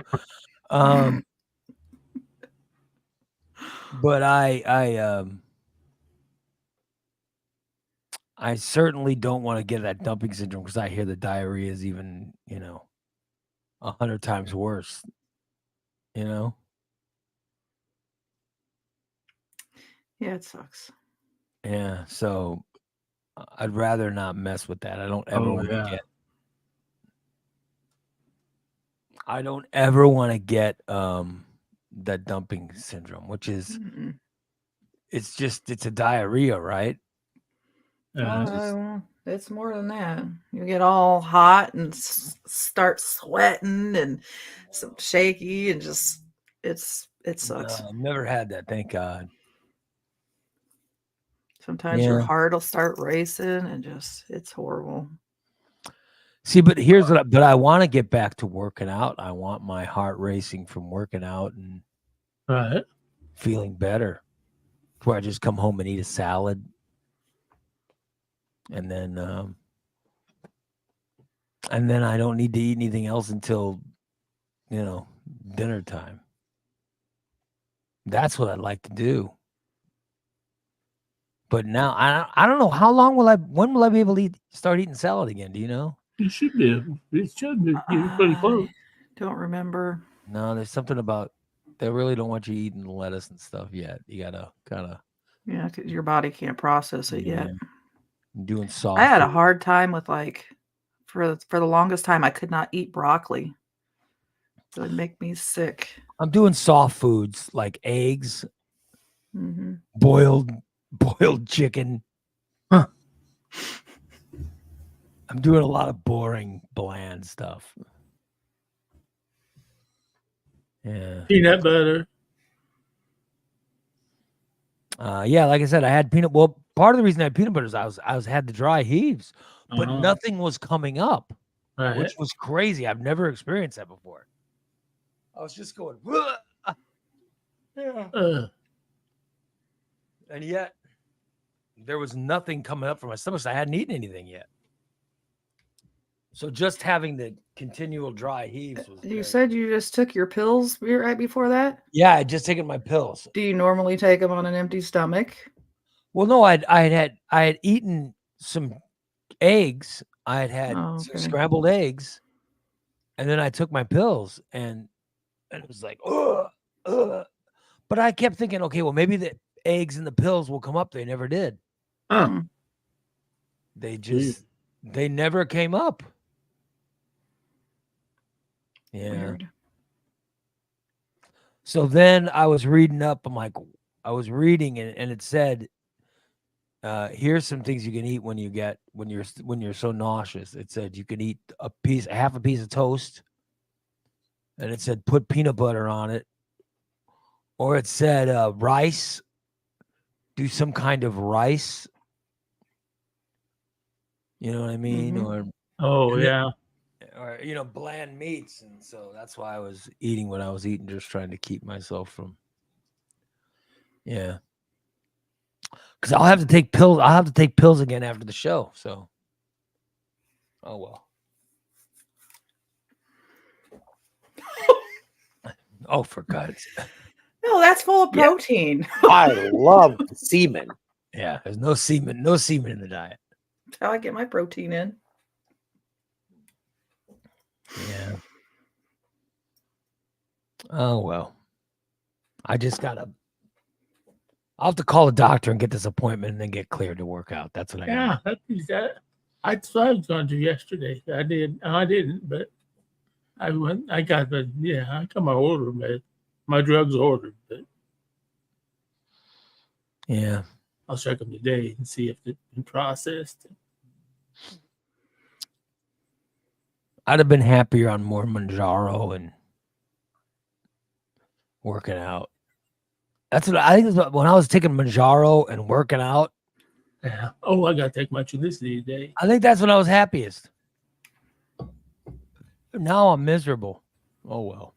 But I certainly don't want to get that dumping syndrome because I hear the diarrhea is even, 100 times worse. Yeah, it sucks. Yeah. So I'd rather not mess with that. I don't ever want to get. I don't ever want to get that dumping syndrome, which is it's a diarrhea, right? It's more than that. You get all hot and start sweating and some shaky and just it sucks. I've never had that, thank God. Sometimes your heart will start racing and just it's horrible. See, but here's what but I want to get back to working out. I want my heart racing from working out and feeling better. Where I just come home and eat a salad. And then I don't need to eat anything else until, dinner time. That's what I'd like to do. But now I don't know when will I be able to start eating salad again? Do you know? You should be. It should be. You're pretty close. Don't remember. No, there's something about they really don't want you eating lettuce and stuff yet. You gotta kind of because your body can't process it yet. Doing soft. I had a hard time with for the longest time I could not eat broccoli. It would make me sick. I'm doing soft foods like eggs, boiled chicken. Huh. I'm doing a lot of boring, bland stuff. Yeah. Peanut butter. Yeah, like I said, I had peanut. Well, part of the reason I had peanut butter is I had the dry heaves, but nothing was coming up, which was crazy. I've never experienced that before. I was just going, and yet there was nothing coming up from my stomach. So I hadn't eaten anything yet. So just having the continual dry heaves was. You said you just took your pills right before that? Yeah, I just taken my pills. Do you normally take them on an empty stomach? Well, no, I had eaten some eggs. I had some scrambled eggs, and then I took my pills, and it was like, but I kept thinking, okay, well, maybe the eggs and the pills will come up. They never did. They never came up. Yeah. Weird. So then I was reading up. I was reading and it said, here's some things you can eat when you're so nauseous. It said you can eat half a piece of toast, and it said put peanut butter on it, or it said rice. Do some kind of rice. You know what I mean? Or bland meats, and so that's why I was eating what I was eating, just trying to keep myself from. Yeah. Because I'll have to take pills. I'll have to take pills again after the show. So. Oh well. Oh, for God's sake. No, that's full of protein. I love semen. Yeah, there's no semen in the diet. That's how I get my protein in. Yeah. Oh well. I'll have to call a doctor and get this appointment and then get cleared to work out. That's what I got. Yeah, I thought I was going to yesterday. I didn't, but I went. I got I got my order, but my drugs ordered. But yeah, I'll check them today and see if they've been processed. I'd have been happier on more Manjaro and working out. That's what I think. When I was taking Manjaro and working out. Yeah. Oh, I got to take my Trulicity today. I think that's when I was happiest. Now I'm miserable. Oh well.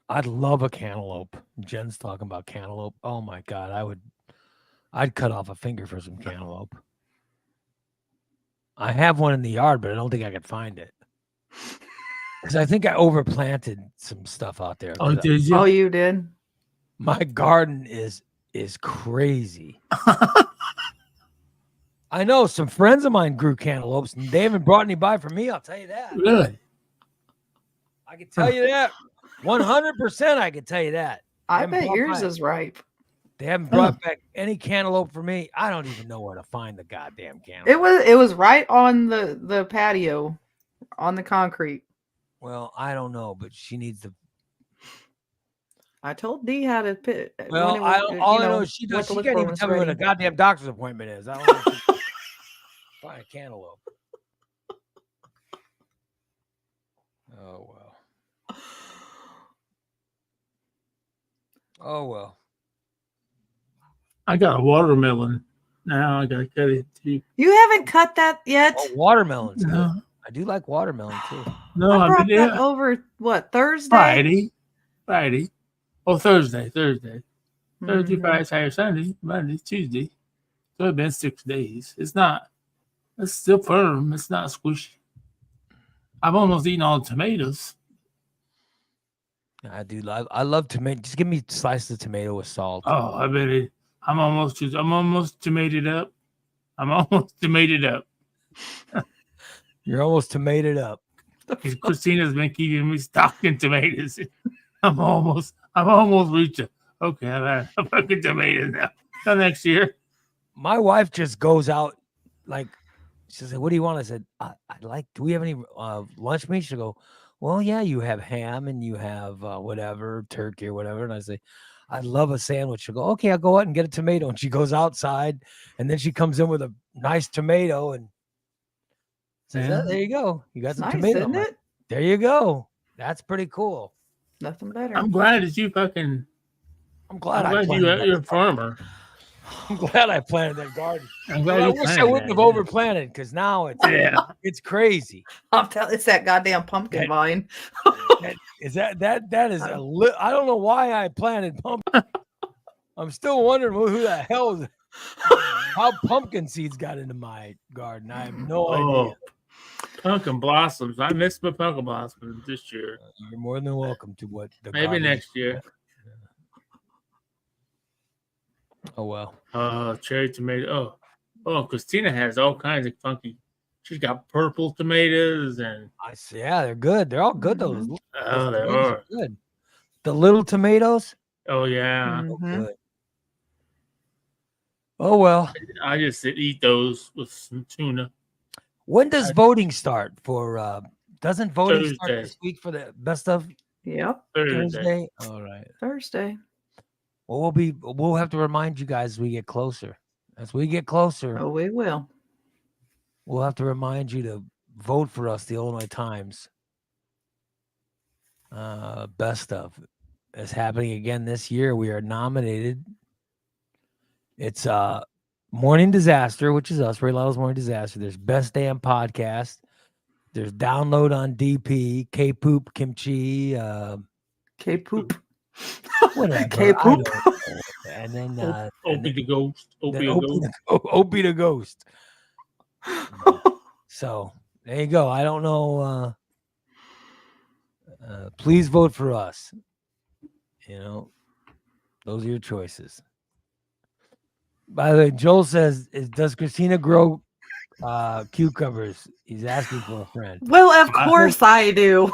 I'd love a cantaloupe. Jen's talking about cantaloupe. Oh my God, I'd cut off a finger for some cantaloupe. I have one in the yard, but I don't think I could find it. Because I think I overplanted some stuff out there. Oh, did you? Oh, you did? My garden is crazy. I know some friends of mine grew cantaloupes, and they haven't brought any by for me. I'll tell you that. Really? I can tell you that. 100%. I can tell you that. I bet yours is ripe. They haven't brought back any cantaloupe for me. I don't even know where to find the goddamn cantaloupe. It was right on the patio, on the concrete. Well, I don't know, but she needs to. I told Dee how to pit. Well, all I know is she can't even tell me when a goddamn doctor's appointment is. I don't know. If she can find a cantaloupe. Oh well. Oh well. I got a watermelon. Now I got to cut it too. You haven't cut that yet? Oh, watermelons. No. Good. I do like watermelon too. No, I I brought mean, that over, what, Thursday? Friday. Oh, Thursday. Thursday, Mhm. Friday, Saturday, Sunday, Monday, Tuesday. So it's been 6 days. It's still firm. It's not squishy. I've almost eaten all the tomatoes. I do. I love tomato. Just give me slices of tomato with salt. Oh, I bet it. I'm almost tomatoed up. I'm almost tomatoed up. You're almost tomatoed up. Christina's been keeping me stocking tomatoes. I'm almost reaching. Okay, I've had a fucking tomatoes now. Till next year. My wife just goes out like she said, "What do you want?" I said, "I'd like. Do we have any lunch meat?" She'll go, "Well, yeah, you have ham and you have whatever turkey or whatever." And I say, "I'd love a sandwich." She'll go, "Okay, I'll go out and get a tomato." And she goes outside, and then she comes in with a nice tomato and says, Yeah. "There you go. You got It's some nice, tomato." isn't it? There you go. That's pretty cool. Nothing better. I'm glad that you fucking. I'm glad you're a farmer. I'm glad I planted that garden. I'm Well, glad I you wish I planted wouldn't that, have yeah. overplanted because now it's Yeah. it's crazy. I'm telling it's that goddamn pumpkin vine. That is I don't know why I planted pumpkin. I'm still wondering who the hell is how pumpkin seeds got into my garden. I have no idea. Pumpkin blossoms. I missed my pumpkin blossoms this year. You're more than welcome to what the Maybe garden next is. year. Oh well. Cherry tomato. Oh, Christina has all kinds of funky. She's got purple tomatoes and I see. Yeah, they're good. They're all good though. Mhm. oh, they tomatoes are. good. The little tomatoes. Oh yeah. Oh, Mhm. good. Oh well. I just eat those with some tuna. When does voting start for doesn't voting start Thursday. this week for the best of Yep. Thursday? All right. Thursday. Well, we'll have to remind you guys as we get closer. As we get closer, Oh, we will. we'll have to remind you to vote for us, the Illinois Times. Best of is happening again this year. We are nominated. It's Morning Disaster, which is us, Ray Lytle's Morning Disaster. There's Best Damn Podcast. There's Download on DP, K-Poop, Kimchi, K-poop. whatever. K-poop. I don't know. And then Opie the ghost. then Opie the Ghost. So there you go. I don't know. Please vote for us. You know, those are your choices. By the way, Joel says, does Christina grow cucumbers? He's asking for a friend. Well, of course I do.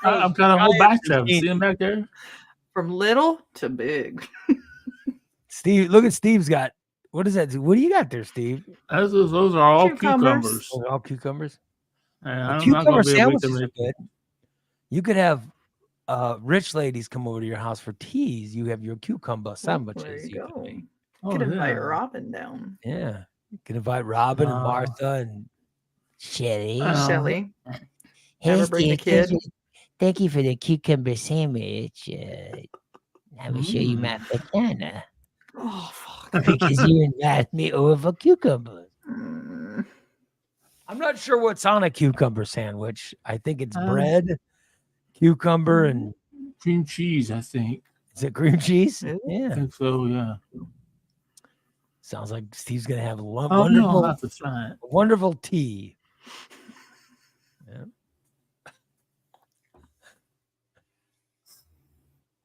I'm kind of whole batch of them. See them back there? From little to big. Steve, look at Steve's got. What is that? What do you got there, Steve? Those are all Cucumbers. cucumbers. Oh, all cucumbers. I'm not Cucumber gonna be able to eat sandwiches them. are good. You could have rich ladies come over to your house for teas. You have your cucumber sandwiches. There you could go. make. Oh, Could invite yeah. Robin down. Yeah, you can invite Robin and Martha and Shelly. Shelly. Hey, Never bring the Steve, kid. thank you for the cucumber sandwich. I will show you my banana Oh, fuck. because you invited me over for cucumber. Mm. I'm not sure what's on a cucumber sandwich. I think it's Um, bread, cucumber, and Cream cheese, I think. is it cream cheese? Is it? I Yeah. think so, yeah. Sounds like Steve's gonna have a Oh, wonderful, no, I'll have to try it. wonderful tea. Yeah.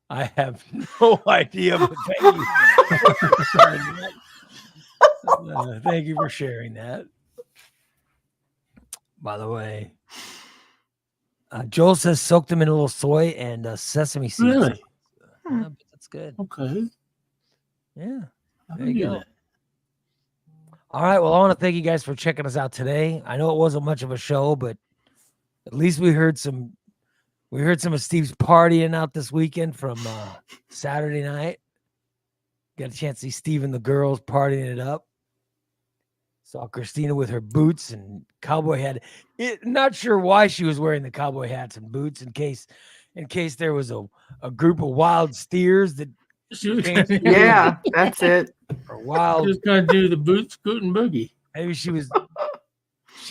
I have no idea, but thank you. Thank you for sharing that. By the way, Joel says soak them in a little soy and sesame seeds. Really? But that's good. Okay. Yeah. I There can you do go. that. All right. Well, I want to thank you guys for checking us out today. I know it wasn't much of a show, but at least we heard some of Steve's partying out this weekend from Saturday night. Got a chance to see Steve and the girls partying it up. Saw Christina with her boots and cowboy hat. Not sure why she was wearing the cowboy hats and boots in case there was a group of wild steers that She was came gonna, through. Yeah, that's it. Or she wild. was gonna do the boot scoot and boogie. Maybe she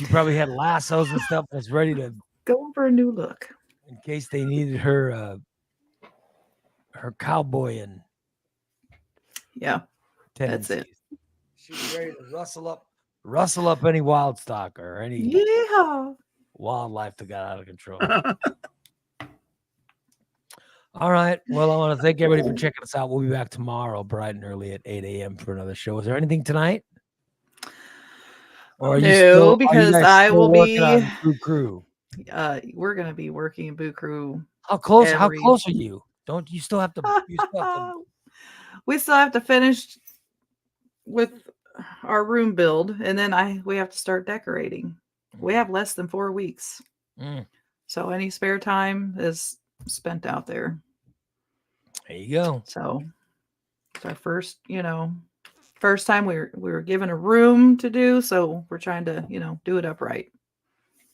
probably had lassos and stuff that's ready to, Going for a new look. in case they needed her cowboy and Yeah, that's tendencies. it. She was ready to rustle up any wild stock or any Yeah. wildlife that got out of control. All right. Well, I want to thank everybody for checking us out. We'll be back tomorrow, bright and early at 8 a.m. for another show. Is there anything tonight? Or are you No, still, because are you guys I still will working be. on Boo Crew? We're gonna be working in Boo Crew. How close every- are you? Don't you still have to We still have to finish with our room build, and then we have to start decorating. We have less than 4 weeks, so any spare time is spent out there. There you go. So it's our first time we were given a room to do, so we're trying to do it upright.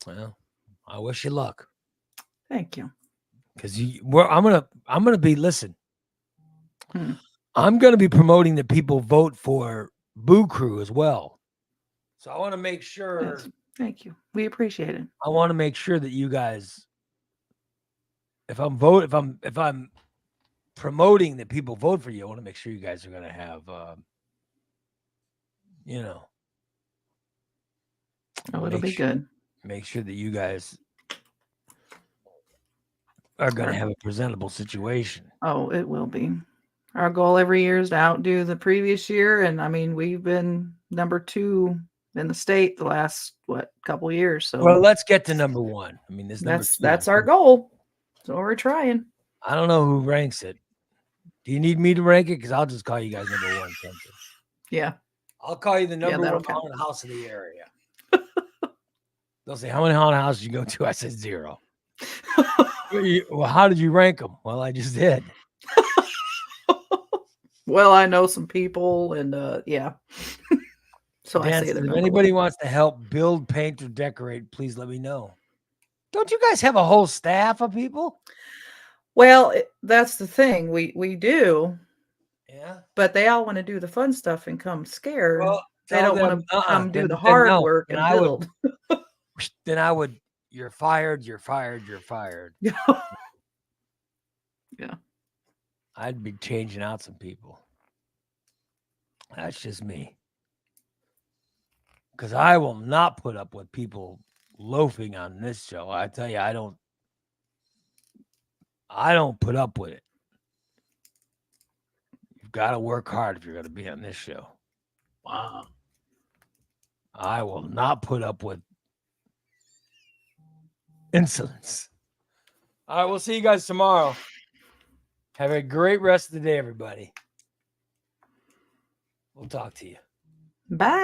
Well, I wish you luck. Thank you. Because I'm gonna be listen. Hmm. I'm gonna be promoting that people vote for Boo Crew as well. So I want to make sure. Yes. Thank you. We appreciate it. I want to make sure that you guys, if I'm promoting that people vote for you, I want to make sure you guys are gonna have, It'll be good. Make sure that you guys are gonna have a presentable situation. Oh, it will be. Our goal every year is to outdo the previous year, and I mean we've been number 2 in the state the last couple years. So Well, let's get to number 1. I mean, this that's our goal. So we're trying. I don't know who ranks it. Do you need me to rank it? Because I'll just call you guys number 1. Something. Yeah. I'll call you the number 1 haunted house in the area. They'll say, how many haunted houses you go to? I said 0. Well, how did you rank them? Well, I just did. Well, I know some people, and yeah. So Dan I say says, they're if anybody wants to help build, paint, or decorate, please let me know. Don't you guys have a whole staff of people? Well, that's the thing. We do. Yeah. But they all want to do the fun stuff and come scared. Well, they don't want to come do the hard work and build. Then I would. You're fired. You're fired. You're fired. Yeah. I'd be changing out some people. That's just me. Because I will not put up with people loafing on this show. I tell you, I don't put up with it. You've got to work hard if you're going to be on this show. Wow. I will not put up with insolence. All right, we'll see you guys tomorrow. Have a great rest of the day, everybody. We'll talk to you. Bye.